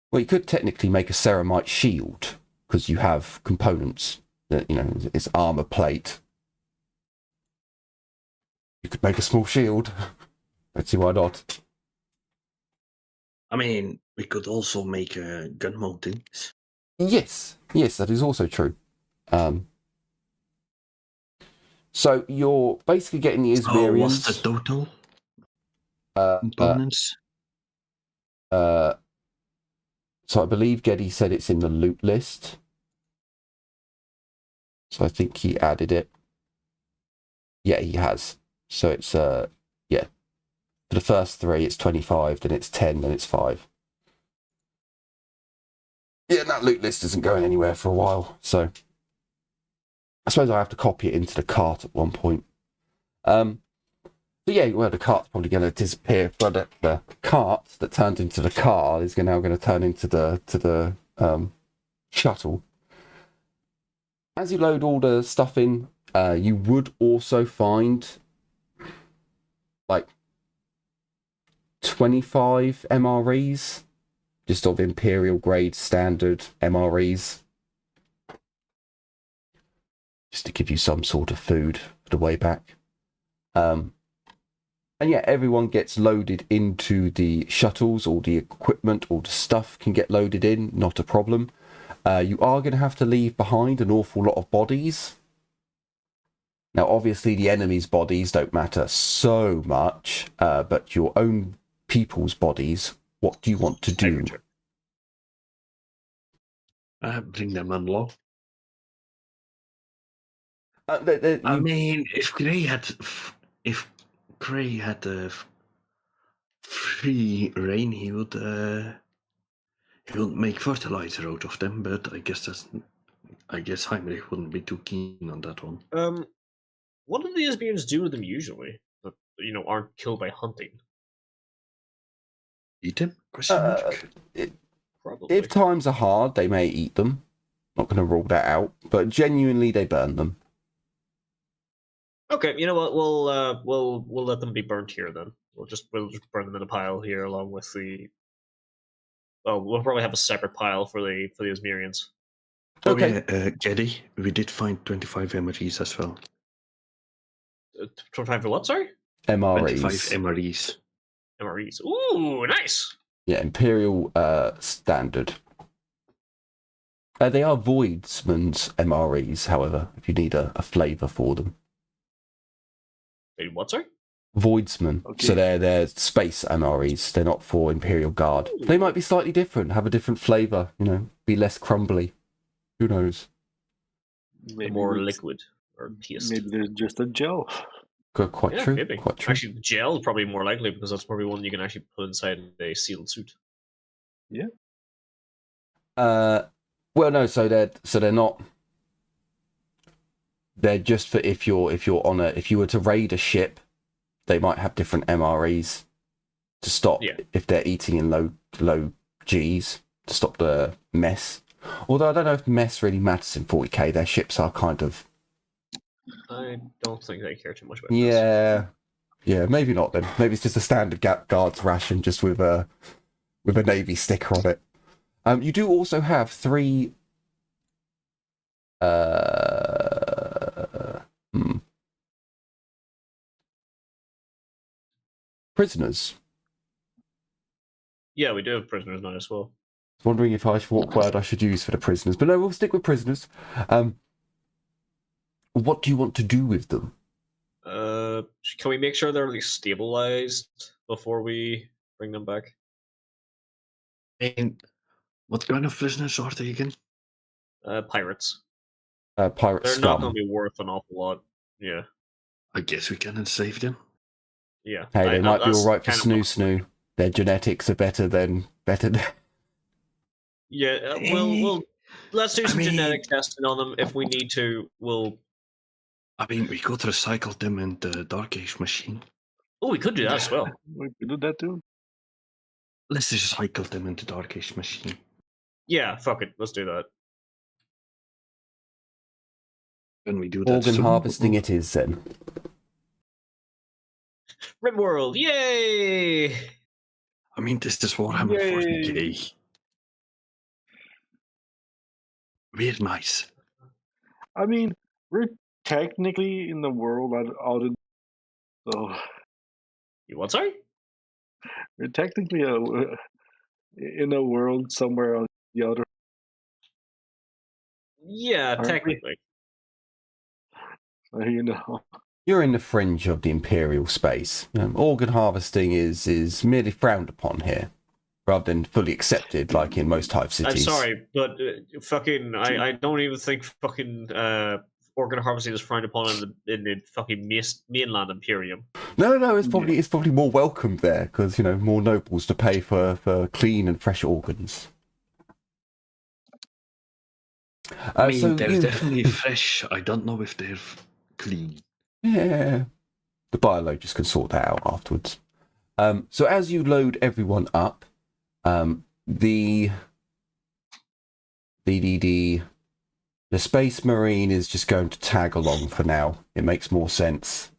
Well, you could technically make a ceramite shield, because you have components that, you know, it's armor plate. You could make a small shield. Let's see why not. I mean, we could also make gun mountings. Yes, that is also true. So you're basically getting the Ismarians. What's the total components? So I believe Geddy said it's in the loot list. So I think he added it. Yeah, he has. So it's yeah. For the first 3, it's 25, then it's 10, then it's 5. Yeah, and that loot list isn't going anywhere for a while, so I suppose I have to copy it into the cart at one point. So yeah, well, the cart's probably going to disappear, but the cart that turned into the car is now going to turn into the shuttle. As you load all the stuff in, you would also find like 25 MREs, just of Imperial grade standard MREs, just to give you some sort of food for the way back. And yeah, everyone gets loaded into the shuttles, all the equipment, all the stuff can get loaded in, not a problem. You are going to have to leave behind an awful lot of bodies. Now, obviously, the enemy's bodies don't matter so much, but your own people's bodies, what do you want to do? Bring them along. I mean, if Gray had free reign, he would make fertilizer out of them. But I guess Heinrich wouldn't be too keen on that one. What do the Isbians do to them usually that aren't killed by hunting? Eat them? Question mark. Probably. If times are hard, they may eat them. Not going to rule that out, but genuinely, they burn them. Okay, you know what? We'll let them be burnt here then. We'll just burn them in a pile here along with the. Oh, we'll probably have a separate pile for the Ismirians. Okay. Oh yeah, Geddy, we did find 25 MREs as well. 25 for what? Sorry. MREs. 25 MREs. MREs. Ooh, nice. Yeah, Imperial standard. They are Voidsman's MREs, however, if you need a flavour for them. Wait, what, sorry? Voidsman. Okay. So they're space MREs. They're not for Imperial Guard. Ooh. They might be slightly different, have a different flavour, be less crumbly. Who knows? Maybe more liquid or taste. Maybe they're just a gel. Quite true. Maybe. Quite true. Actually, gel is probably more likely because that's probably one you can actually put inside a sealed suit. Yeah. Well, no. So they're not. They're just for if you were to raid a ship, they might have different MREs to stop if they're eating in low Gs to stop the mess. Although I don't know if mess really matters in 40k. Their ships are kind of. I don't think they care too much about this. Yeah, maybe not then. Maybe it's just a standard guard's ration just with a navy sticker on it. You do also have 3 prisoners. Yeah, we do have prisoners now as well. Wondering what word I should use for the prisoners, but no, we'll stick with prisoners. What do you want to do with them? Can we make sure they're at least stabilized before we bring them back? And what kind of prisoners are they again? Pirates. Pirate They're scum. not going to be worth an awful lot. Yeah. I guess we can enslave them. Yeah. Hey, they might be all right for snoo. Their genetics are better than. Yeah, we'll let's do some genetic testing on them if we need to. I mean, we could recycle them in the Dark Age machine. Oh, we could do that as well. We could do that too. Let's just recycle them into Dark Age machine. Yeah, fuck it. Let's do that. When we do that, organ harvesting it is then. Rimworld, yay! I mean, this is Warhammer 40k. We're nice. I mean, we're technically in the world out of. So. You what? Sorry? We're technically in a world somewhere on the other. Yeah, technically. You're in the fringe of the Imperial space. Organ harvesting is merely frowned upon here, rather than fully accepted like in most hive cities. I'm sorry, but I don't even think fucking organ harvesting is frowned upon in the fucking mainland Imperium. No, it's probably more welcomed there because more nobles to pay for clean and fresh organs. I mean, they're definitely fresh. I don't know if they're clean. Yeah. the biologist can sort that out afterwards. So as you load everyone up, the Space Marine is just going to tag along for now. It makes more sense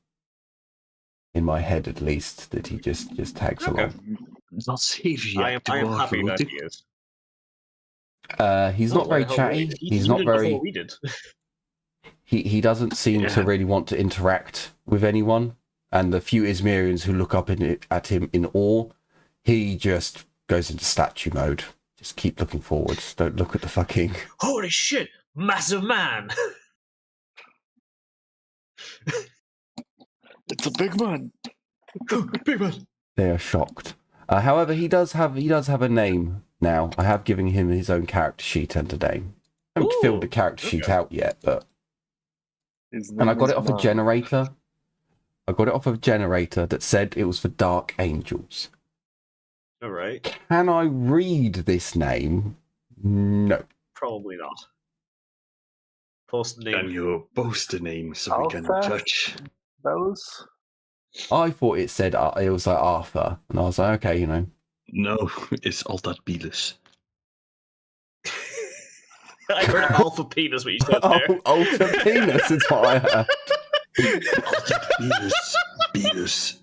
in my head, at least, that he just tags Okay. along. Dat is heel I am happy that he is. He's not very chatty. He's not very. Before we did. He doesn't seem to really want to interact with anyone, and the few Izmirians who look up at him in awe, he just goes into statue mode. Just keep looking forwards. Don't look at the fucking. Holy shit! Massive man! It's a big man. Big man! They are shocked. However, he does have a name now. I have given him his own character sheet and a name. I haven't filled the character sheet out yet, but. And I got it off a generator. I got it off of a generator that said it was for Dark Angels. All right. Can I read this name? No. Probably not. Post the name. Can you post the name so we can Alpha? judge? Those? I thought it said it was like Arthur, and I was like, okay, you know. No, it's altijd Pielus. I heard alpha penis what you said there. Ultra penis is what I heard. Pielus. Pielus.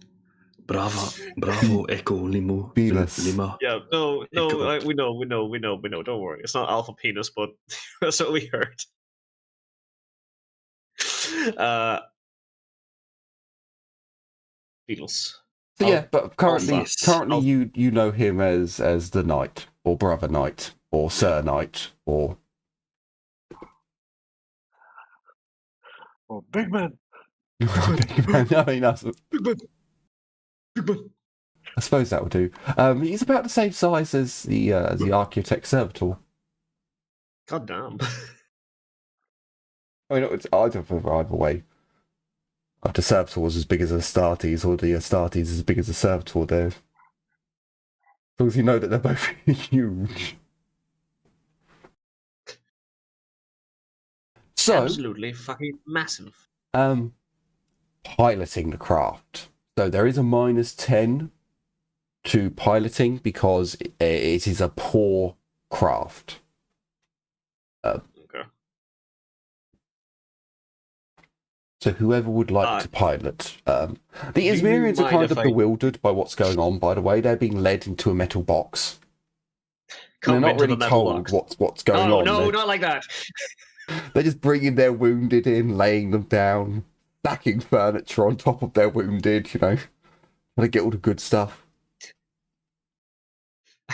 Bravo, Echo, Limo. Pielus. Lima. Yeah, no, we know. Don't worry. It's not alpha penis, but that's what we heard. Beatles. So yeah, but currently Alpha. you know him as the Knight, or Brother Knight, or Sir Knight, or Oh, big man. Big Man. I mean, that's, Big man. Big man. I suppose that would do. He's about the same size as the Archaeotech Servitor. God damn. I mean, I don't know either way. If the Servitor was as big as the Astartes, or the Astartes as big as the Servitor, there. As long as you know that they're both huge. So, Absolutely fucking massive. piloting the craft. So there is a -10 to piloting because it is a poor craft. Okay. So whoever would like to pilot. The you Izmirians are mind kind if of I- bewildered by what's going on, by the way. They're being led into a metal box. And Come they're not into the really metal told box. what's going Oh, on. no, They're, not like that. they're just bringing their wounded in, laying them down, stacking furniture on top of their wounded, you know. Trying to get all the good stuff.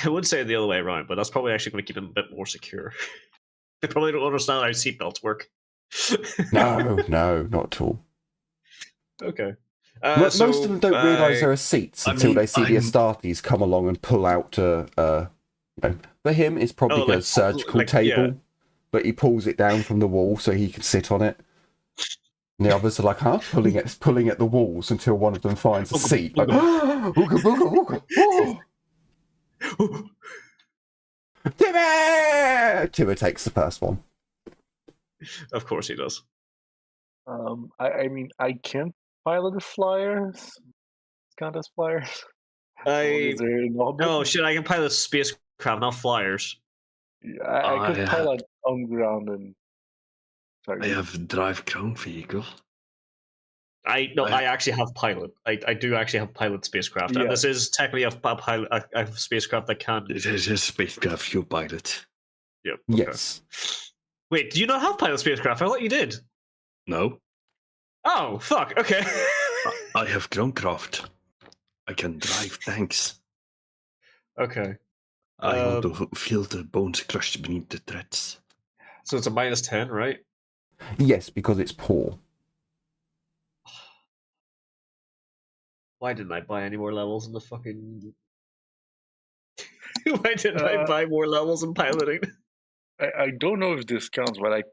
I would say the other way around, but that's probably actually going to keep them a bit more secure. They probably don't understand how seatbelts work. No, not at all. Okay. Most of them don't realise there are seats until they see the Astartes come along and pull out you know, for him, it's probably like- a surgical like, table, yeah. but he pulls it down from the wall so he can sit on it. And the others are like, huh? Pulling at the walls until one of them finds a seat. Like, ooga, booga, ooga, oh. Timur takes the first one. Of course he does. I mean, I can't pilot the flyers. Count as flyers. Is there an option? Oh shit! I can pilot spacecraft, not flyers. I could yeah. pilot on ground and. Sorry. I have drive ground vehicle. I actually have pilot. I do actually have pilot spacecraft, Yeah. and this is technically a spacecraft that can. This is a spacecraft you pilot. Yep. Okay. Yes. Wait, do you not have pilot spacecraft? I thought you did. No, Oh fuck. Okay. I have groundcraft. I can drive tanks. Okay. I want to feel the bones crushed beneath the treads. So it's a -10, right? Yes, because it's poor. Why didn't I buy any more levels in the fucking? Why didn't I buy more levels in piloting? I don't know if this counts, but I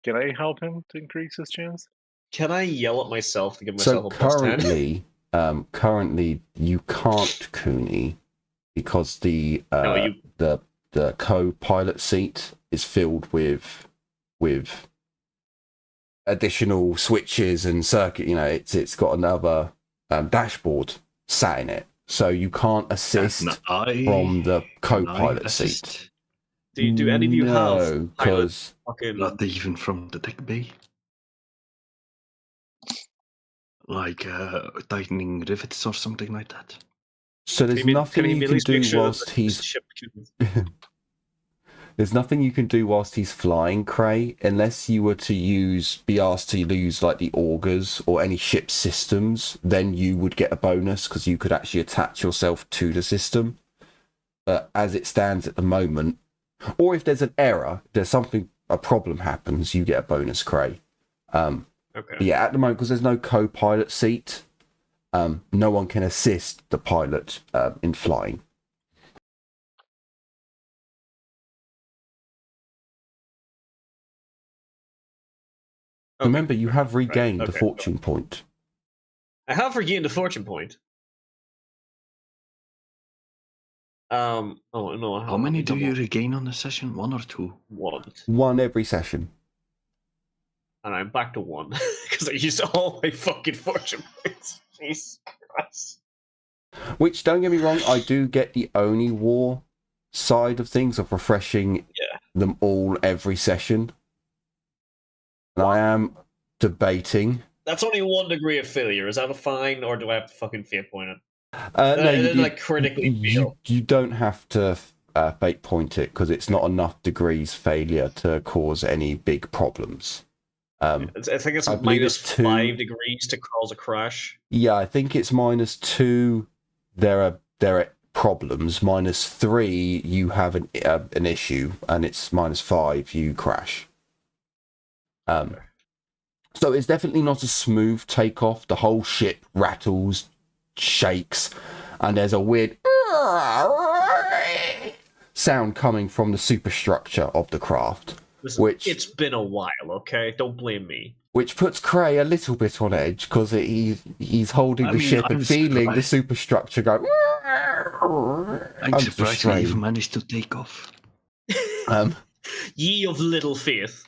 can I help him to increase his chance? Can I yell at myself to give myself So a +10? currently you can't Cooney because the co-pilot seat is filled with additional switches and circuit. You know, it's got another dashboard sat in it, so you can't assist from the co-pilot seat. Do any of you have No, because not even from the deck bay? Like tightening rivets or something like that? so there's nothing you can do whilst he's there's nothing you can do whilst he's flying, Cray, unless you were to be asked to use like the augers or any ship systems. Then you would get a bonus because you could actually attach yourself to the system. But as it stands at the moment, or if there's an error, a problem happens, you get a bonus, Cray. Okay. Yeah, at the moment, because there's no co-pilot seat, no one can assist the pilot in flying. Okay. Remember, you have regained the fortune point. I have regained a fortune point. Oh no. How many do you regain on a session? 1 or 2? 1. 1 every session. And I'm back to 1 because I used all my fucking fortune points. Jesus Christ. Which, don't get me wrong, I do get the Oni War side of things of refreshing them all every session. And I am debating. That's only 1 degree of failure. Is that a fine, or do I have to fucking fate point it? No, like critically fail. You don't have to fate point it because it's not enough degrees failure to cause any big problems. I think it's minus 5 degrees to cause a crash. Yeah, I think it's -2. There are problems. -3, you have an issue, and it's -5, you crash. So it's definitely not a smooth takeoff. The whole ship rattles, shakes, and there's a weird sound coming from the superstructure of the craft. Listen, it's been a while, okay? Don't blame me. Which puts Cray a little bit on edge because he's holding the ship and feeling the superstructure go. I'm surprised we even managed to take off. Ye of little faith.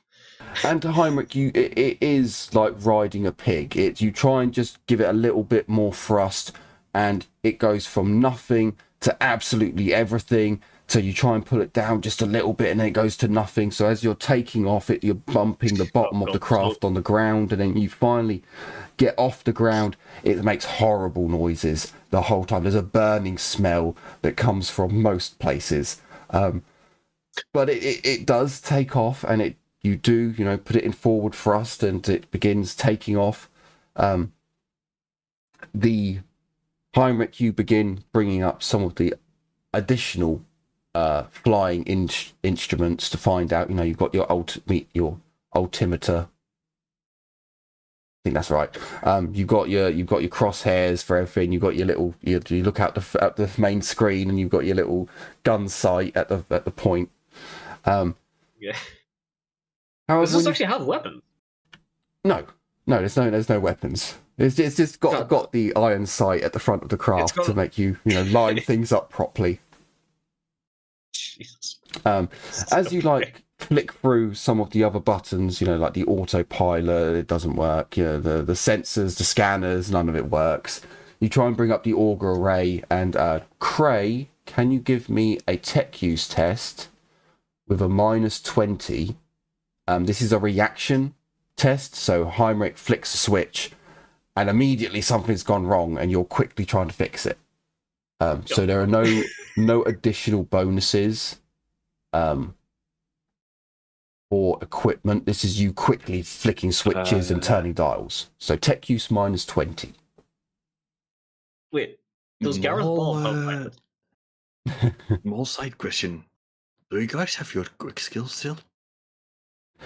And to Heinrich, it is like riding a pig. You try and just give it a little bit more thrust, and it goes from nothing to absolutely everything. So you try and pull it down just a little bit, and then it goes to nothing. So as you're taking off it, you're bumping the bottom of the craft on the ground, and then you finally get off the ground. It makes horrible noises the whole time. There's a burning smell that comes from most places. But it does take off, and you do, put it in forward thrust, and it begins taking off. The Heinrich, you begin bringing up some of the additional flying instruments to find out. You've got your altimeter. I think that's right. You've got your crosshairs for everything. You've got your little. You look at the main screen, and you've got your little gun sight at the point. Yeah. Does this actually have weapons? No. There's no weapons. It's just got the iron sight at the front of the craft to make you line things up properly. Jesus. As you flick through some of the other buttons, like the autopilot, it doesn't work. The sensors, the scanners, none of it works. You try and bring up the auger array, and Cray, can you give me a tech use test with a -20? This is a reaction test, so Heinrich flicks a switch, and immediately something's gone wrong, and you're quickly trying to fix it. So there are no additional bonuses for equipment. This is you quickly flicking switches and turning dials. So tech use -20. Wait, does Gareth Ball have Small side question. Do you guys have your quick skills still?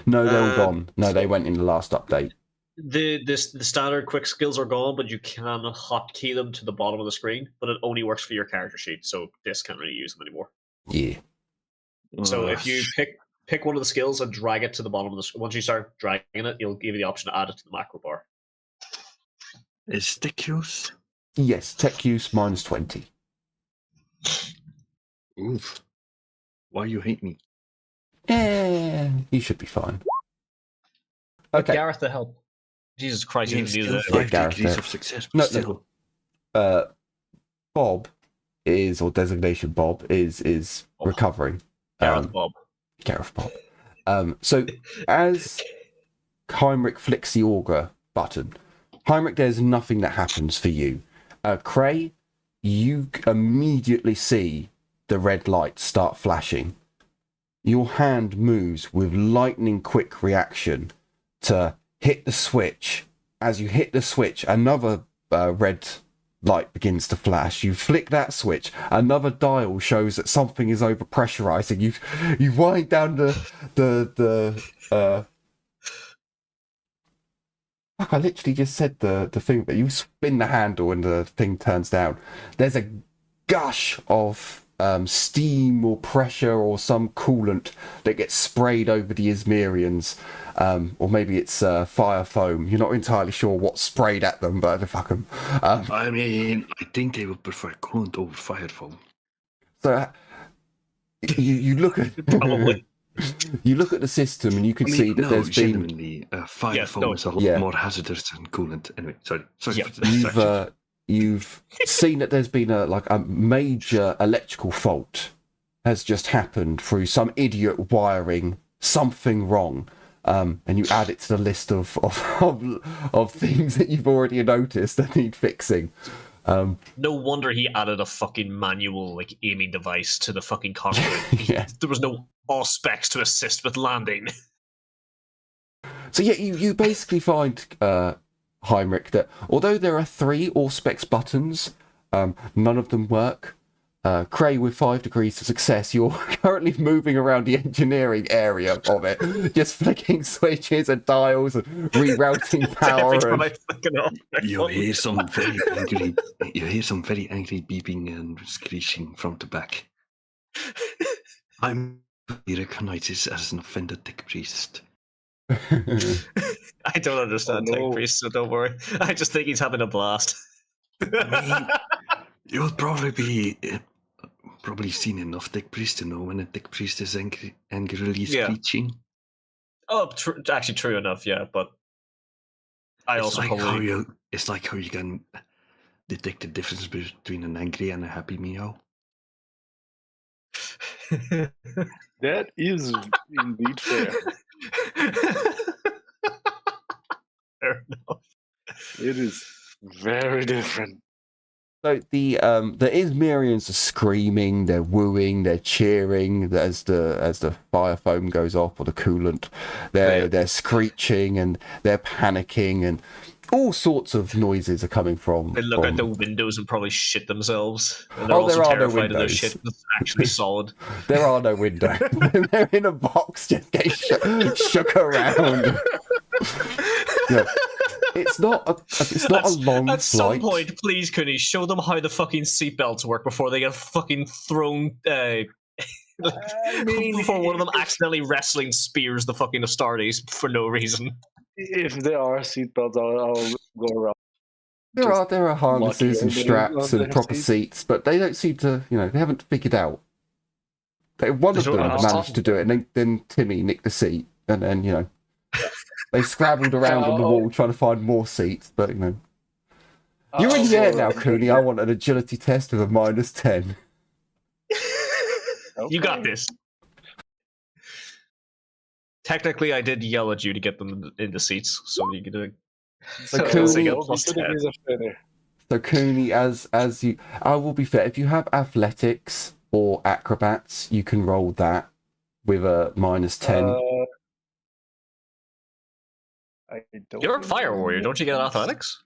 No, they're all gone. No, they went in the last update. The standard quick skills are gone, but you can hotkey them to the bottom of the screen, but it only works for your character sheet, so this can't really use them anymore. Yeah. So if you pick one of the skills and drag it to the bottom of the screen, once you start dragging it, it'll give you the option to add it to the macro bar. Is tech use? Yes, tech use -20. Oof. Why you hate me? You should be fine. Okay. Gareth to help. Jesus Christ, you Yes, didn't do still that. 5 Gareth degrees there. of success, No, but no. still. Bob is, or designation Bob is Oh. recovering. Gareth Bob. Gareth Bob. So as Heinrich flicks the auger button, Heinrich, there's nothing that happens for you. Cray, you immediately see the red light start flashing. Your hand moves with lightning quick reaction to hit the switch. As you hit the switch, another red light begins to flash. You flick that switch, another dial shows that something is over pressurizing. You wind down the fuck, I literally just said the thing, but you spin the handle and the thing turns down. There's a gush of steam or pressure or some coolant that gets sprayed over the Izmirians, or maybe it's fire foam. You're not entirely sure what's sprayed at them, but fuck them. I mean, I think they would prefer coolant over fire foam. So you look at Probably. you look at the system and you can see that there's been genuinely, fire foam is a lot Yeah. more hazardous than coolant. Anyway, sorry Yeah. for the distraction. you've seen that there's been a major electrical fault has just happened through some idiot wiring, something wrong, and you add it to the list of things that you've already noticed that need fixing. No wonder he added a fucking manual like aiming device to the fucking cockpit. Yeah. There was no specs to assist with landing. So yeah, you basically find, Heinrich, that although there are 3 Auspex buttons, none of them work. Cray, with 5 degrees of success, you're currently moving around the engineering area of it, just flicking switches and dials and rerouting power. Every time And, I fucking off. You hear some very angry. You hear some very angry beeping and screeching from the back. He recognizes as an offended tech priest. I don't understand Oh, no. Tech Priest, so don't worry. I just think he's having a blast. You'll probably seen enough tech priest to know when a tech priest is angrily Yeah. screeching. Oh, actually true enough, yeah, but I It's also like probably... it's like how you can detect the difference between an angry and a happy meow. That is indeed fair. Fair enough. It is very different. So the Izmirians are screaming, they're wooing, they're cheering as the fire foam goes off or the coolant. They're screeching and they're panicking and all sorts of noises are coming from. They look out the windows and probably shit themselves. And they're Oh, also there are no terrified of their windows. shit that's actually solid. There are no windows. They're in a box just getting shook around. Yeah. It's not a long At some flight. point, please, Cooney, show them how the fucking seatbelts work before they get fucking thrown. Before one of them accidentally wrestling spears the fucking Astartes for no reason. If there are seatbelts, I'll go around. There are harnesses and lucky straps on and their proper seats. seats, but they don't seem to, they haven't figured out. One of They them don't understand. managed to do it, and then Timmy nicked the seat, and then, they scrabbled around on the wall trying to find more seats, but, You're in the air now, Cooney. I want an agility test with a -10. You got this. Technically, I did yell at you to get them in the seats, so you could do it. So So Cooney, they get plus 10. So Cooney, as you, I will be fair. If you have athletics or acrobats, you can roll that with a -10. I don't. You're a fire warrior, don't you get athletics?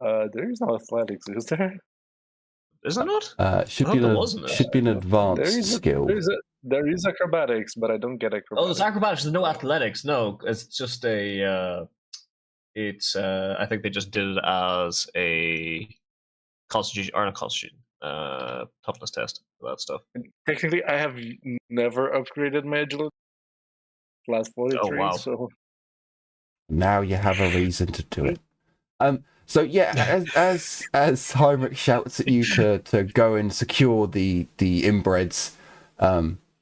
There is no athletics, is there? Is there not? Should I be thought there wasn't. should be an advanced skill. There is acrobatics, but I don't get acrobatics. Oh, there's acrobatics. There's no athletics. No, it's just a. I think they just did it as a constitution or not constitution. Toughness test for that stuff. Technically, I have never upgraded my agility. Class 43. Oh, wow. So Now you have a reason to do it. So yeah, as Heinrich shouts at you to go and secure the inbreds,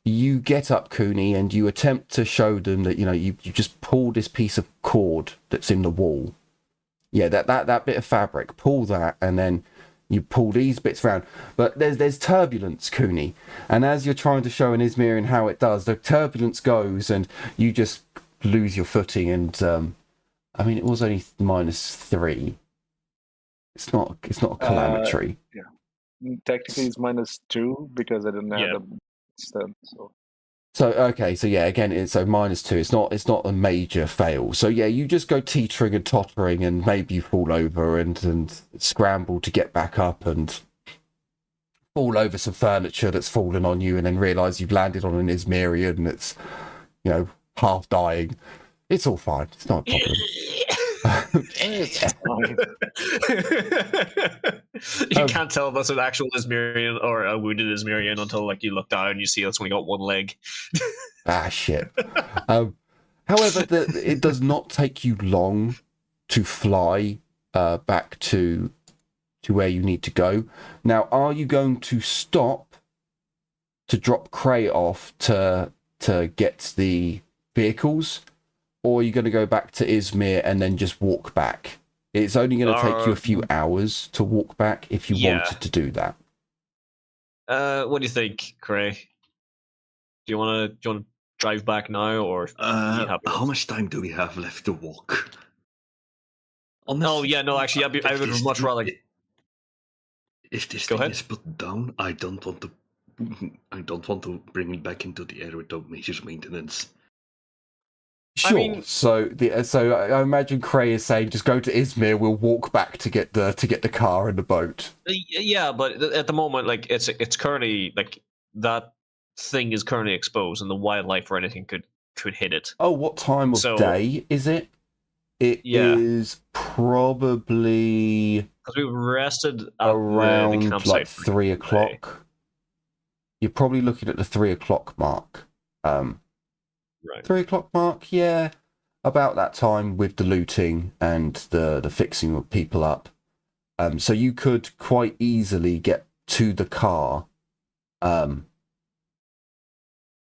you get up, Cooney, and you attempt to show them that, you just pull this piece of cord that's in the wall. Yeah, that bit of fabric, pull that, and then you pull these bits around. But there's turbulence, Cooney. And as you're trying to show an Izmirian how it does, the turbulence goes and you just lose your footing. And, it was only -3. It's not a calamity. Technically, it's -2 because I didn't have the instead. So okay, so yeah, again, it's so -2. It's not a major fail. So yeah, you just go teetering and tottering, and maybe you fall over and scramble to get back up and fall over some furniture that's fallen on you, and then realise you've landed on an Izmirian and it's half dying. It's all fine. It's not a problem. It's fine. You can't tell if it's an actual Izmirian or a wounded Izmirian until you look down and you see it's only got one leg. Shit. However, it does not take you long to fly back to where you need to go. Now, are you going to stop to drop Cray off to get the vehicles? Or are you going to go back to Izmir and then just walk back? It's only going to take you a few hours to walk back if you wanted to do that. What do you think, Cray? Do you want to drive back now, or how much time do we have left to walk? Honestly, actually, I would much rather. If this thing is put down, I don't want to bring it back into the air without major maintenance. Sure. So I imagine Cray is saying, just go to Izmir. We'll walk back to get the car and the boat. Yeah, but at the moment, it's currently that thing is currently exposed, and the wildlife or anything could hit it. Oh, what time of day is it? It is probably because we rested at around the campsite 3 o'clock. You're probably looking at the 3 o'clock mark. Right. 3 o'clock mark, yeah, about that time with the looting and the fixing of people up. So you could quite easily get to the car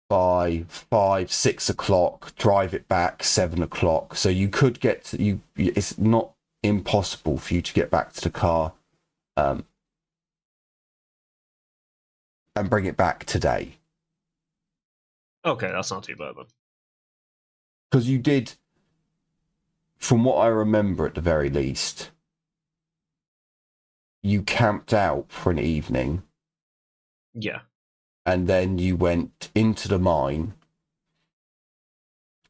by 5, 6 o'clock, drive it back 7 o'clock. So you could get to, it's not impossible for you to get back to the car and bring it back today. Okay, that's not too bad then. Because you did, from what I remember at the very least, you camped out for an evening. Yeah. And then you went into the mine,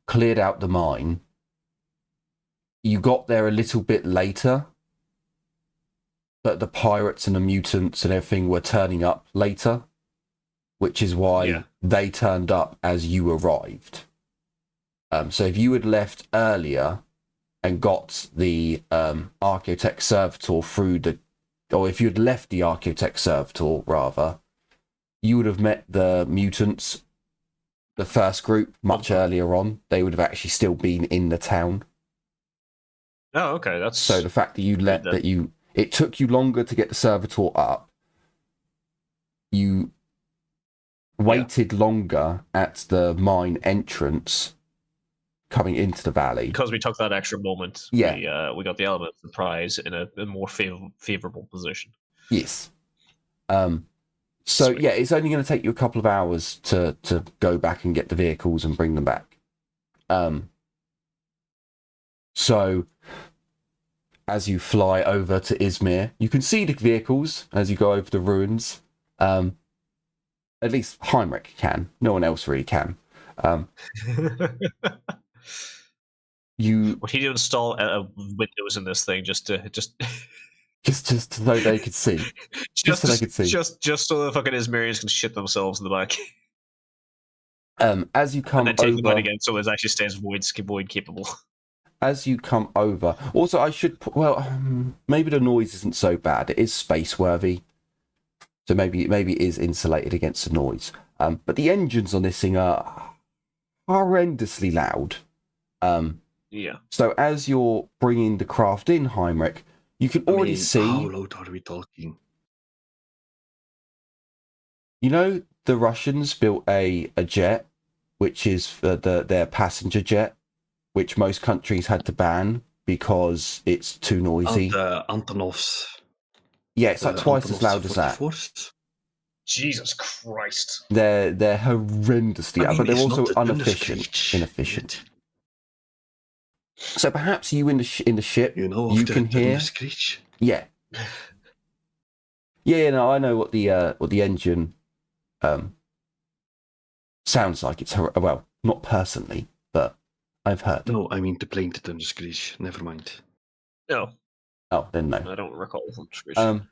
cleared out the mine. You got there a little bit later, but the pirates and the mutants and everything were turning up later, which is why they turned up as you arrived. So if you had left earlier and got the Archaeotech Servitor or if you had left the Archaeotech Servitor, rather, you would have met the mutants, the first group, much earlier on. They would have actually still been in the town. Oh, okay. So the fact that it took you longer to get the Servitor up. You waited longer at the mine entrance coming into the valley. Because we took that extra moment. Yeah. We got the element of surprise in a more favorable position. Yes. So, yeah, it's only going to take you a couple of hours to go back and get the vehicles and bring them back. So, as you fly over to Izmir, you can see the vehicles as you go over the ruins. At least Heinrich can. No one else really can. What he did install windows in this thing just so they could see. Just so they could see. Just so the fucking Izmirians can shit themselves in the back. As you come and then take over, them out again, so it actually stays void capable. As you come over, also I should maybe the noise isn't so bad. It is space worthy, so maybe it is insulated against the noise. But the engines on this thing are horrendously loud. Yeah. So as you're bringing the craft in, Heinrich, you can already see. How loud are we talking? You know the Russians built a jet, which is their passenger jet, which most countries had to ban because it's too noisy. The Antonovs. Yeah, it's like twice as Antonovs loud as that. 44s. Jesus Christ. They're horrendously loud, but they're it's also not inefficient. So perhaps you in the ship, You know, you can hear. Screech. Yeah. Yeah, no, I know what the engine sounds like. It's well, not personally, but I've heard. No, I mean the plane to thunder screech. Never mind. No, Oh, then no. I don't recall them screeching.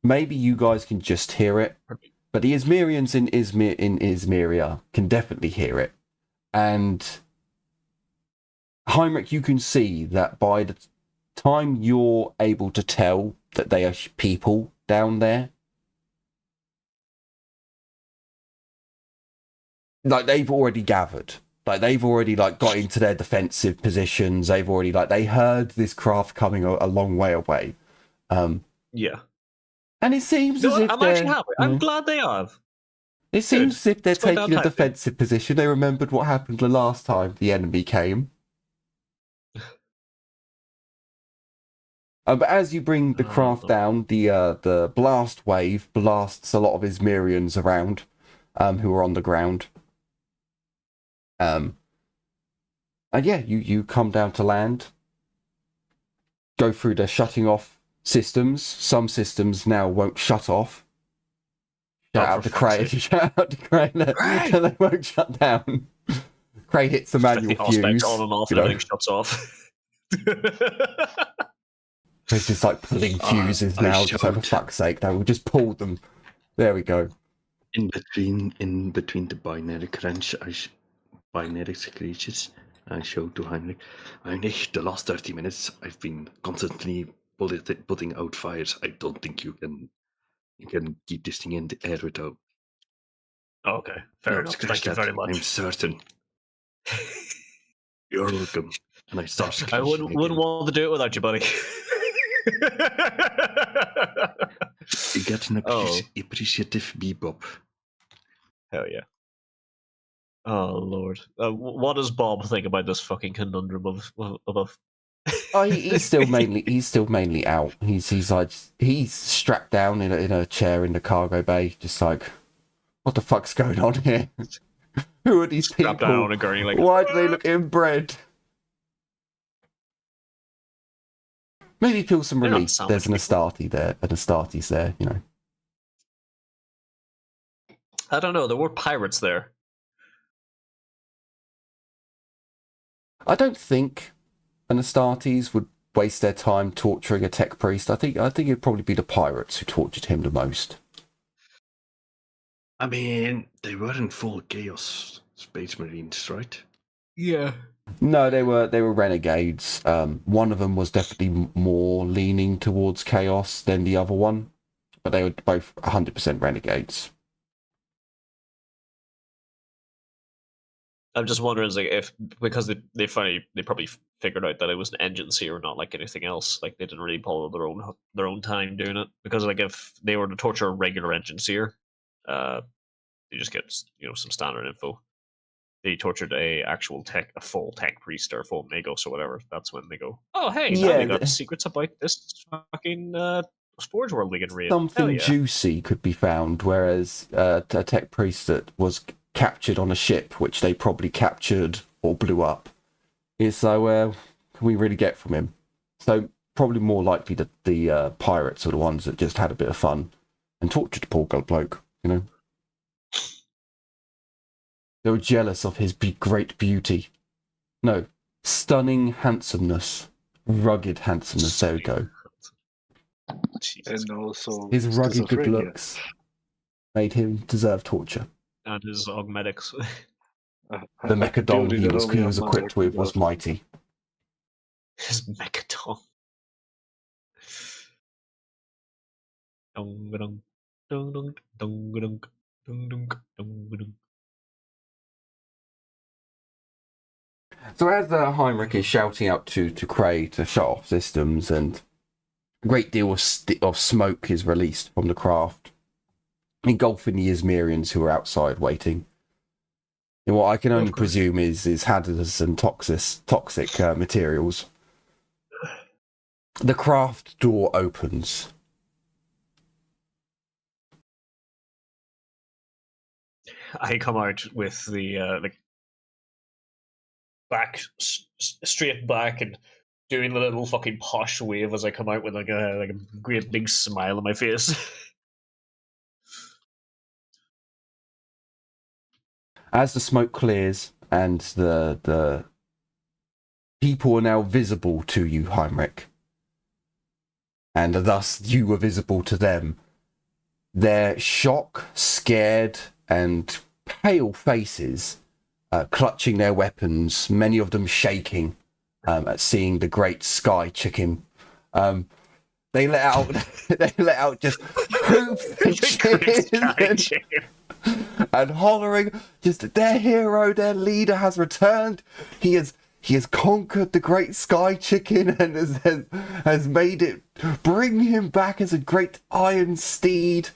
Maybe you guys can just hear it, but the Izmirians in Izmiria can definitely hear it. And Heinrich, you can see that by the time you're able to tell that they are people down there, like they've already gathered, like they've already like got into their defensive positions. They've already they heard this craft coming a long way away. Yeah. And it seems No, as if I'm they're, actually happy. I'm glad they have. It seems as if they're Slow down taking a typing. defensive position. They remembered what happened the last time the enemy came. But as you bring the craft down, the blast wave blasts a lot of Izmirians around, who are on the ground. And yeah, you come down to land, go through the shutting off systems. Some systems now won't shut off. Shout out to Cray. Shout out to Cray. So they won't shut down. Cray hits the manual fuse. On and off, and everything shuts off. It's just like pulling fuses now. Just for fuck's sake, they will just pull them. There we go. In between the binary crunch, binary screeches, I showed to Heinrich. Heinrich, the last 30 minutes, I've been constantly putting out fires. I don't think you can keep this thing in the air without. Okay, fair enough. Thank you very much. I'm certain. You're welcome. And I start. I wouldn't want to do it without you, buddy. You get an appreciative bebop. Hell yeah. Oh Lord, what does Bob think about this fucking conundrum of Oh, he's still mainly out. He's strapped down in a chair in the cargo bay, just like, what the fuck's going on here? Who are these people? Down on a gurney, like, why do they look inbred? Maybe feel some They don't relief. sound There's an like Astarte there, you know. I don't know. There were pirates there. I don't think an Astartes would waste their time torturing a tech priest. I think it'd probably be the pirates who tortured him the most. I mean, they weren't full chaos space marines, right? Yeah. No, they were renegades. One of them was definitely more leaning towards chaos than the other one, but they were both 100% renegades. I'm just wondering, like, if because they probably figured out that it was an engine seer, not like anything else. Like, they didn't really follow their own time doing it, because like if they were to torture a regular engine seer, they just get some standard info. They tortured a full tech priest or a full magos or whatever. That's when they go, oh hey, now we got secrets about this fucking Forge World we can read. Something juicy could be found, whereas a tech priest that was captured on a ship, which they probably captured or blew up, is like, well, can we really get from him? So probably more likely that the pirates are the ones that just had a bit of fun and tortured the poor bloke, you know. They were jealous of his great beauty. No, stunning handsomeness. Rugged handsomeness, there we go. And also his rugged good looks made him deserve torture. And his augmetics. The mechadon he was equipped with was mighty. His mechadon. So as Heinrich is shouting out to Cray to shut off systems, and a great deal of smoke is released from the craft, engulfing the Izmirians who are outside waiting. And what I can only presume is hazardous and toxic materials. The craft door opens. I come out with the back straight back and doing the little fucking posh wave as I come out with like a great big smile on my face. As the smoke clears and the people are now visible to you, Heinrich, and thus you were visible to them, their shock, scared, and pale faces, clutching their weapons, many of them shaking at seeing the great sky chicken. They let out just whoops and cheers and hollering. Just their hero, their leader has returned. He has conquered the great sky chicken and has made it. Bring him back as a great iron steed.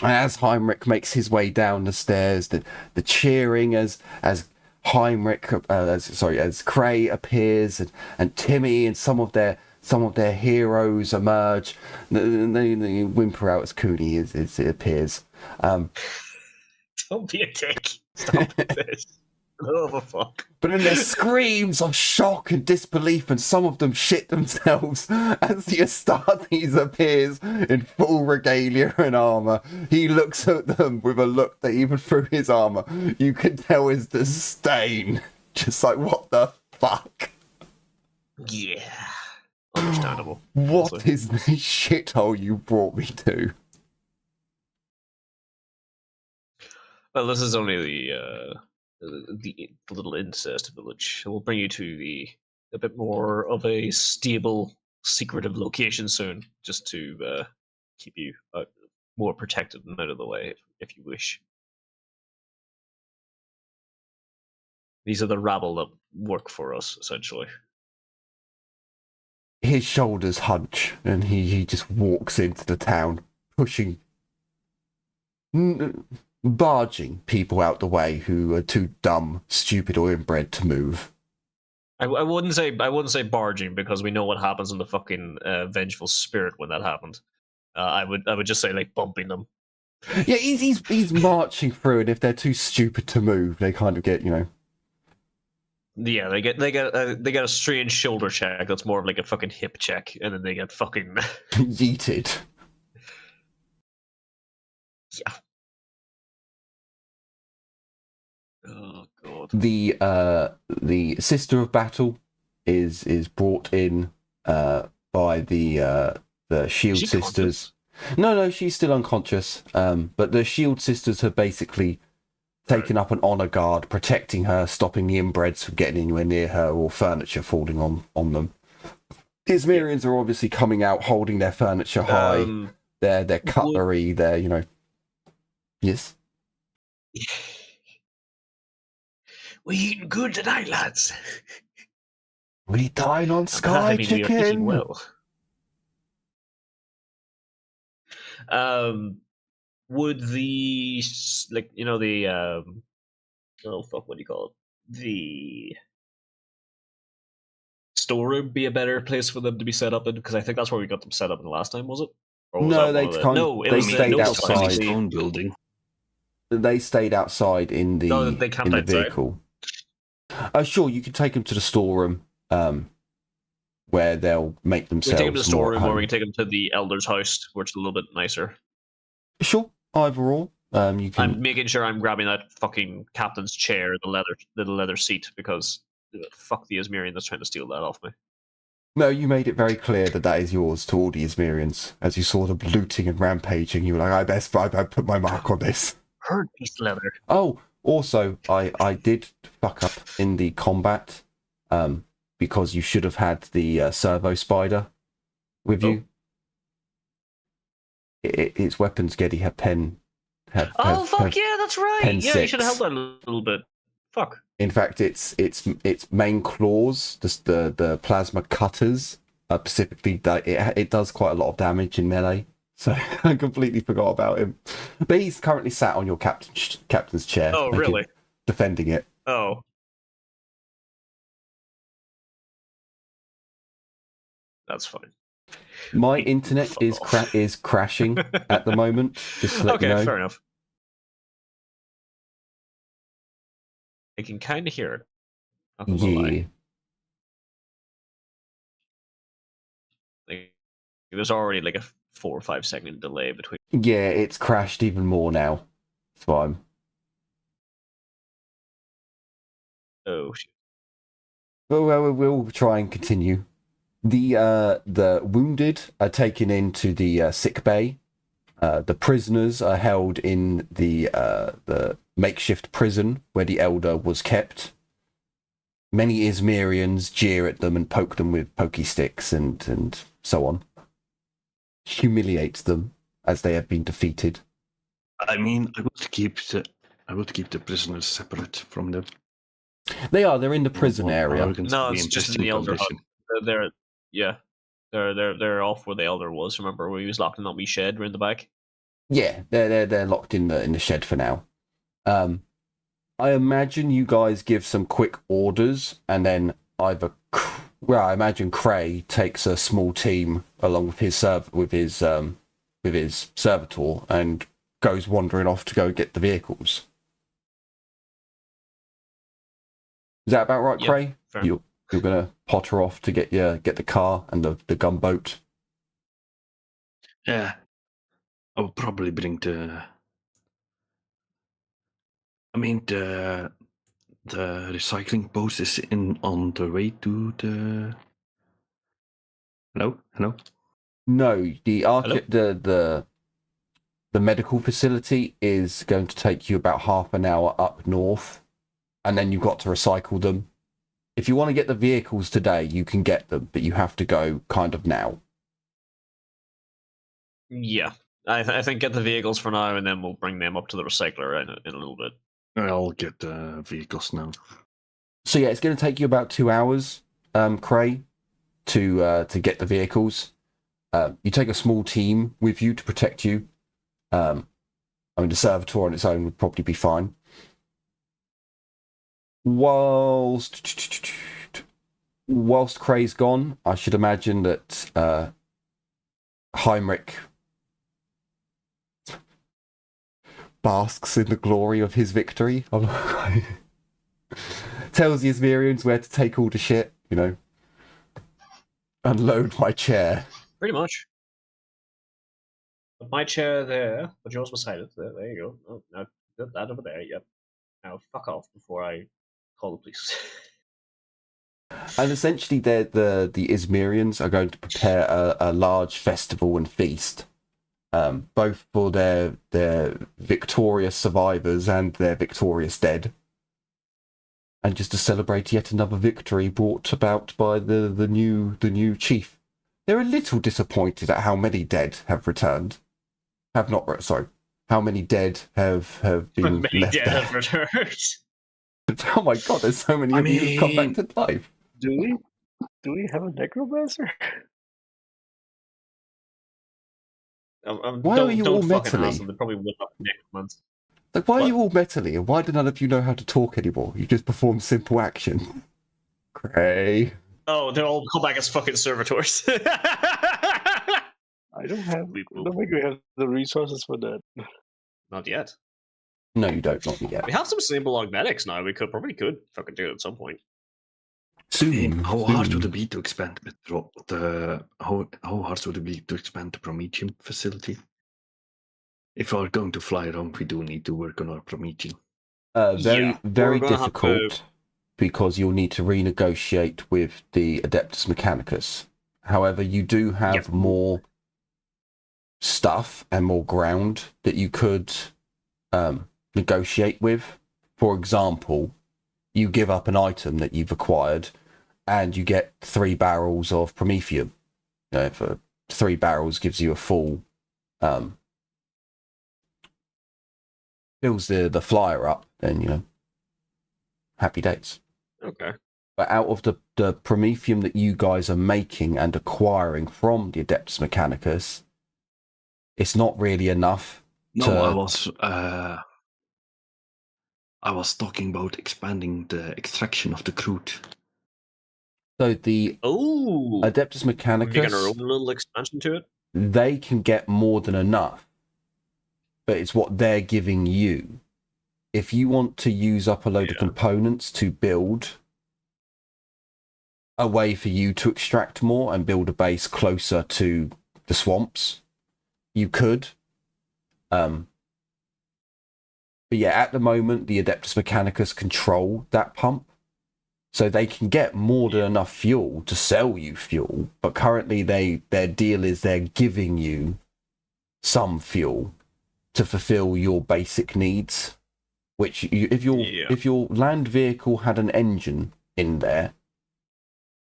As Heinrich makes his way down the stairs, the cheering as Heinrich, as Cray appears and Timmy and some of their heroes emerge. They whimper out as Cooney as it appears. Don't be a dick. Stop this. Oh, for fuck. But then there's screams of shock and disbelief, and some of them shit themselves as the Astartes appears in full regalia and armour. He looks at them with a look that even through his armour, you can tell is disdain. Just like, what the fuck? Yeah. Understandable. What is this shithole you brought me to? Well, this is only the little incest village. It will bring you to a bit more of a stable, secretive location soon, just to keep you more protected and out of the way, if you wish. These are the rabble that work for us, essentially. His shoulders hunch, and he just walks into the town, pushing, barging people out the way who are too dumb, stupid, or inbred to move. I wouldn't say barging, because we know what happens in the fucking vengeful spirit when that happened. I would just say like bumping them. Yeah, he's marching through, and if they're too stupid to move, they kind of get, you know. Yeah, they get a strange shoulder check that's more of like a fucking hip check, and then they get fucking yeeted. Yeah. Oh god. The sister of battle is brought in by the shield sisters. Conscious? No, she's still unconscious. But the shield sisters have basically taken up an honor guard, protecting her, stopping the inbreds from getting anywhere near her or furniture falling on them. Izmirians are obviously coming out, holding their furniture high, their cutlery, their, you know. Yes. We eating good tonight, lads. We dine on sky chicken. Well. Would the oh fuck, what do you call it? The storeroom be a better place for them to be set up in? Because I think that's where we got them set up in the last time, was it? Or was no, they stayed outside. Stone building. They stayed outside in the vehicle. Sure, you can take them to the storeroom, where they'll make themselves. We take them to the storeroom, or we can take them to the elder's house, where it's a little bit nicer. Sure, either or. You can. I'm making sure I'm grabbing that fucking captain's chair, the leather seat, because fuck the Izmirian that's trying to steal that off me. No, you made it very clear that is yours to all the Izmirians. As you saw them looting and rampaging, you were like, I put my mark on this. Hurt piece of leather. Oh, also, I did fuck up in the combat, because you should have had the servo spider with you. Its weapons Geddy had pen. Yeah, that's right. Yeah, you should have held that a little bit. Fuck. In fact, its main claws, the plasma cutters, specifically, it does quite a lot of damage in melee. So I completely forgot about him. But he's currently sat on your captain's chair. Oh, really? Defending it. Oh. That's fine. My internet Fuck is off. is crashing at the moment. Just to let you know. Fair enough. I can kind of hear it. Not gonna lie. Yeah. Like, there's already like a 4 or 5 second delay between. Yeah, it's crashed even more now. It's fine. Oh shit. Well, we'll try and continue. The wounded are taken into the sick bay. The prisoners are held in the makeshift prison where the elder was kept. Many Izmirians jeer at them and poke them with pokey sticks and so on. Humiliate them as they have been defeated. I mean, I would keep the prisoners separate from them. They're in the prison area. No, it's just in the elder hut. They're off where the elder was. Remember, where he was locked in that wee shed around the back. Yeah, they're locked in the shed for now. I imagine you guys give some quick orders, and then I imagine Cray takes a small team along with his servitor and goes wandering off to go get the vehicles. Is that about right, Yeah, Cray? fair. You're gonna potter off to get the car and the gunboat. Yeah, I will probably bring the recycling post is on the way to the. Hello. No, the medical facility is going to take you about half an hour up north, and then you've got to recycle them. If you want to get the vehicles today, you can get them, but you have to go kind of now. Yeah, I think get the vehicles for now, and then we'll bring them up to the recycler in a little bit. I'll get the vehicles now. So yeah, it's going to take you about 2 hours, Cray, to get the vehicles. You take a small team with you to protect you. The servitor on its own would probably be fine. Whilst Cray's gone, I should imagine that Heinrich basks in the glory of his victory. Tells the Izmirians where to take all the shit, Unload my chair. Pretty much. Put my chair there, but yours beside it. There you go. Oh, now put that over there. Yep. Now fuck off before I call the police. And essentially, the Izmirians are going to prepare a large festival and feast, both for their victorious survivors and their victorious dead, and just to celebrate yet another victory brought about by the new chief. They're a little disappointed at how many dead have returned. How many dead have been left there. Have returned. Oh my god, there's so many of you who've come back to life. Do we have a necromancer? Why are you all metally? They probably would have next month. Like, why are you all metally, and why do none of you know how to talk anymore? You just perform simple action. Cray. Oh, they'll all come back as fucking servitors. I don't think we have the resources for that. Not yet. No, you don't. Not yet. We have some symbol medics now. We probably could fucking do it at some point. Soon. How hard would it be to expand how hard would it be to expand the Promethean facility? If we're going to fly around, we do need to work on our Promethean. Very difficult, because you'll need to renegotiate with the Adeptus Mechanicus. However, you do have more stuff and more ground that you could negotiate with. For example, you give up an item that you've acquired and you get 3 barrels of Prometheum. For 3 barrels gives you a full fills the flyer up, then happy days. Okay. But out of the Prometheum that you guys are making and acquiring from the Adeptus Mechanicus, it's not really enough. No, to- I was talking about expanding the extraction of the crude. So the Oh, Adeptus making our Mechanicus, own little expansion to it. they can get more than enough, but it's what they're giving you. If you want to use up a load of components to build a way for you to extract more and build a base closer to the swamps, you could. But yeah, at the moment, the Adeptus Mechanicus control that pump. So they can get more than enough fuel to sell you fuel, but currently their deal is they're giving you some fuel to fulfill your basic needs. Which if your land vehicle had an engine in there,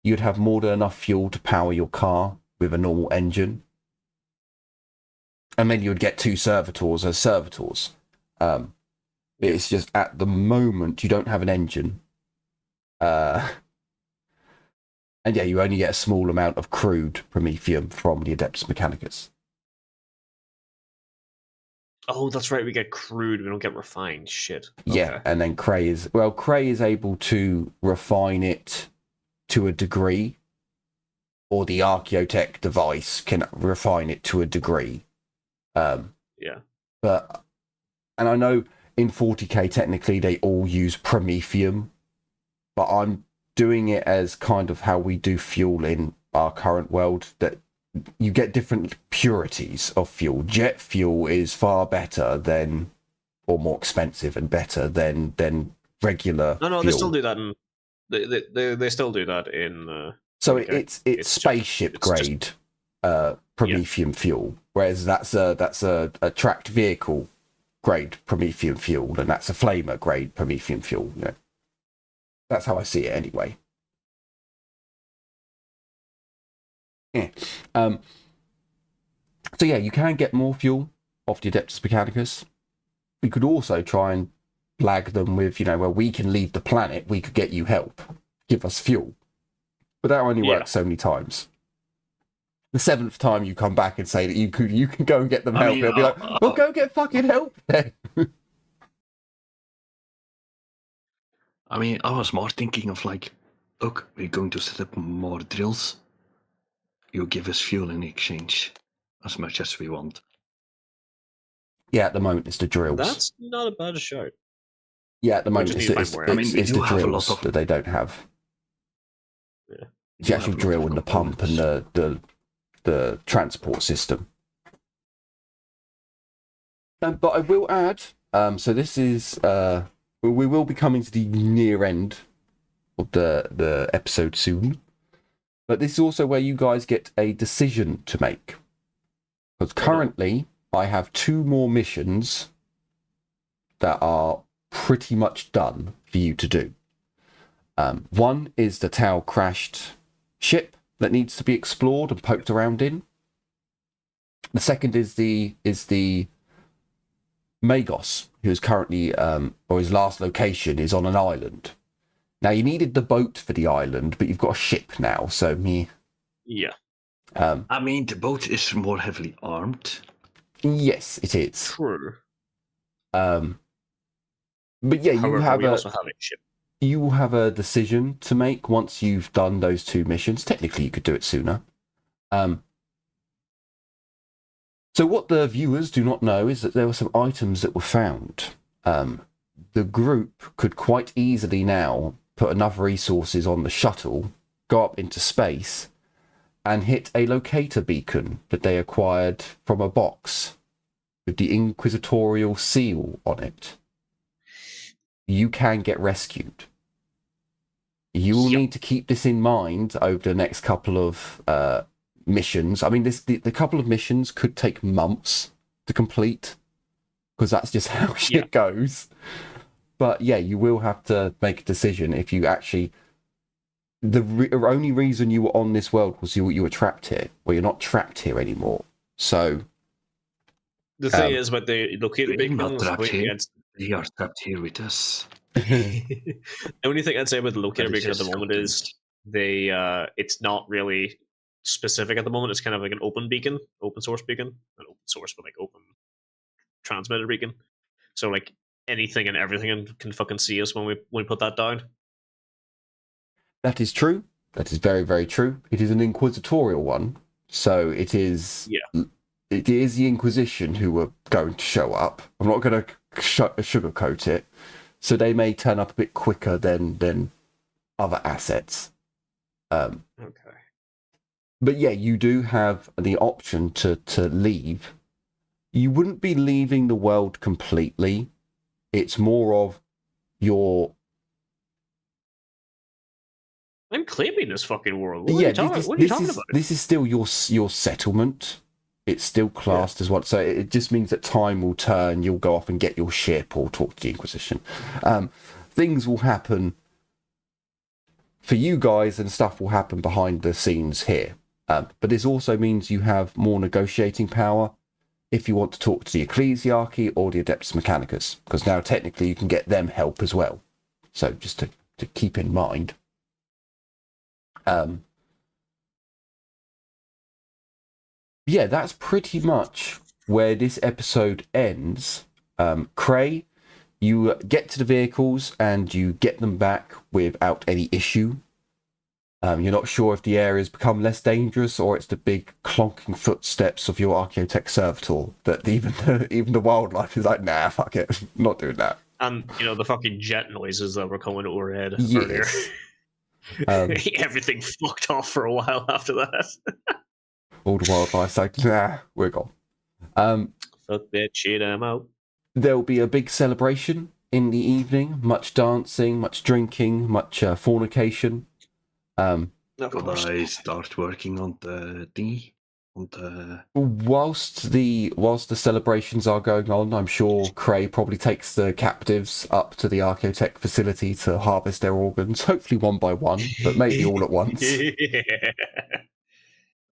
you'd have more than enough fuel to power your car with a normal engine, and then you'd get 2 servitors as servitors. It's just at the moment you don't have an engine. And yeah, you only get a small amount of crude promethium from the Adeptus Mechanicus. Oh, that's right. We get crude. We don't get refined. Shit. Yeah, and then Cray is able to refine it to a degree, or the Archaeotech device can refine it to a degree. But, and I know in 40k technically they all use promethium, but I'm doing it as kind of how we do fuel in our current world, that you get different purities of fuel. Jet fuel is far better than, or more expensive and better than regular No, fuel. they still do that in. They still do that in. So okay. it's spaceship grade promethium fuel, whereas that's a tracked vehicle grade promethium fuel, and that's a flamer grade promethium fuel. You know, that's how I see it anyway. Yeah. So yeah, you can get more fuel off the Adeptus Mechanicus. We could also try and blag them with, well, we can leave the planet, we could get you help, give us fuel. But that only works so many times. The 7th time you come back and say that you can go and get them help, they'll be like, well, go get fucking help then. I mean, I was more thinking of like, look, we're going to set up more drills. You give us fuel in exchange, as much as we want. Yeah, at the moment it's the drills. That's not a bad shout. Yeah, at the moment it's the drills that they don't have. Yeah. It's the actual drill and the pump and the transport system. But I will add, so this is we will be coming to the near end of the episode soon. But this is also where you guys get a decision to make. Because currently I have 2 more missions that are pretty much done for you to do. One is the Tau crashed ship that needs to be explored and poked around in. The second is the Magos, who is currently, or his last location is on an island. Now, you needed the boat for the island, but you've got a ship now, so me. Yeah. I mean, the boat is more heavily armed. Yes, it is. True. But yeah, However, we also have a ship. You will have a decision to make once you've done those 2 missions. Technically, you could do it sooner. So what the viewers do not know is that there were some items that were found. The group could quite easily now put enough resources on the shuttle, go up into space, and hit a locator beacon that they acquired from a box with the inquisitorial seal on it. You can get rescued. You will need to keep this in mind over the next couple of missions. I mean, the couple of missions could take months to complete, because that's just how shit goes. But yeah, you will have to make a decision if you actually... The only reason you were on this world was you were trapped here. Well, you're not trapped here anymore. So... The thing is, with the locator beacon... They are trapped here with us. The only thing I'd say about the locator beacon at the moment is it's not really specific at the moment. It's kind of like an open beacon, open source beacon, not open source, but like open transmitter beacon. So like anything and everything can fucking see us when we put that down. That is true. That is very, very true. It is an inquisitorial one, so it is. Yeah. It is the Inquisition who are going to show up. I'm not going to sugarcoat it, so they may turn up a bit quicker than other assets. Okay. But yeah, you do have the option to leave. You wouldn't be leaving the world completely. It's more of your. I'm claiming this fucking world. What are you talking about? This is still your settlement. It's still classed as one. So it just means that time will turn. You'll go off and get your ship or talk to the Inquisition. Things will happen for you guys, and stuff will happen behind the scenes here. But this also means you have more negotiating power if you want to talk to the Ecclesiarchy or the Adeptus Mechanicus, because now technically you can get them help as well. So just to keep in mind. Yeah, that's pretty much where this episode ends. Cray, you get to the vehicles and you get them back without any issue. You're not sure if the area's become less dangerous or it's the big clonking footsteps of your Archaeotech servitor that even the wildlife is like, nah, fuck it, not doing that. And the fucking jet noises that were coming overhead earlier. Everything fucked off for a while after that. All the wildlife's like, nah, we're gone. Fuck that shit, I'm out. There'll be a big celebration in the evening, much dancing, much drinking, much fornication. Could I start working on the thingy? Whilst the celebrations are going on, I'm sure Cray probably takes the captives up to the Archaeotech facility to harvest their organs, hopefully one by one, but maybe all at once.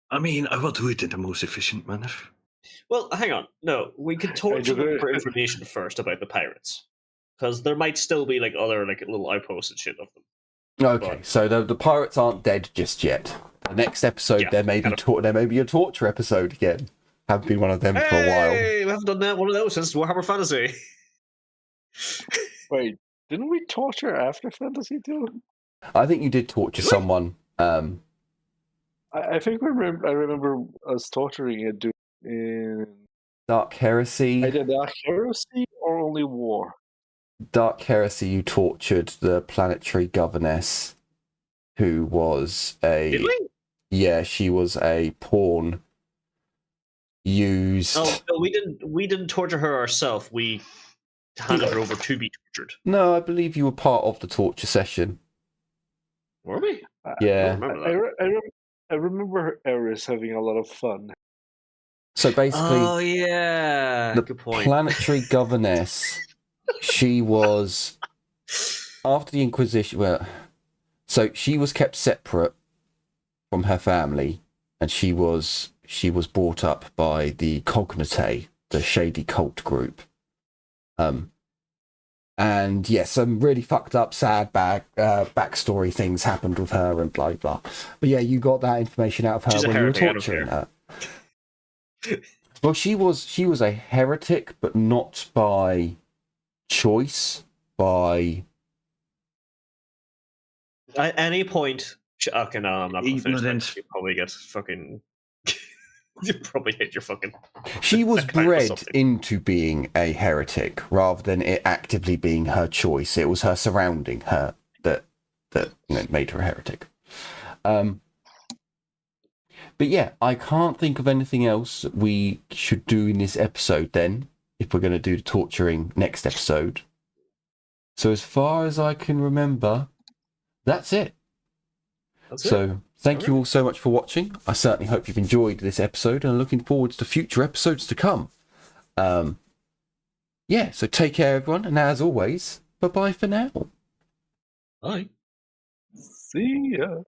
I mean, I will do it in the most efficient manner. Well, hang on. No, we could torture them for information first about the pirates, because there might still be like other like little outposts and shit of them. Okay, so the pirates aren't dead just yet. The next episode, there may be a torture episode again. Haven't been one of them for a while. Hey, we haven't done one of those since Warhammer Fantasy. Wait, didn't we torture after Fantasy too? I think you did torture someone. I think I remember us torturing a dude in Dark Heresy. Either Dark Heresy or only War. Dark Heresy, you tortured the planetary governess, who was a... Did we? Yeah, she was a pawn used... Oh, no, we didn't torture her ourselves. We handed her over to be tortured. No, I believe you were part of the torture session. Were we? Yeah. I remember Eris having a lot of fun. So basically... Oh, yeah. The Good point. planetary governess, she was... After the Inquisition... Well, so she was kept separate from her family, and she was brought up by the Cognate, the shady cult group. And yes, some really fucked up, sad backstory things happened with her and blah blah. But yeah, you got that information out of her when you were torturing her. Well, she was a heretic, but not by choice. By at any point. Okay, no, I'm not going to finish. You probably get fucking. You probably hit your fucking. She was bred into being a heretic rather than it actively being her choice. It was her surrounding her that made her a heretic. But yeah, I can't think of anything else we should do in this episode then, if we're going to do the torturing next episode. So as far as I can remember, that's it. So thank you all so much for watching. I certainly hope you've enjoyed this episode and looking forward to future episodes to come. Yeah, so take care everyone, and as always, bye-bye for now. Bye. See ya.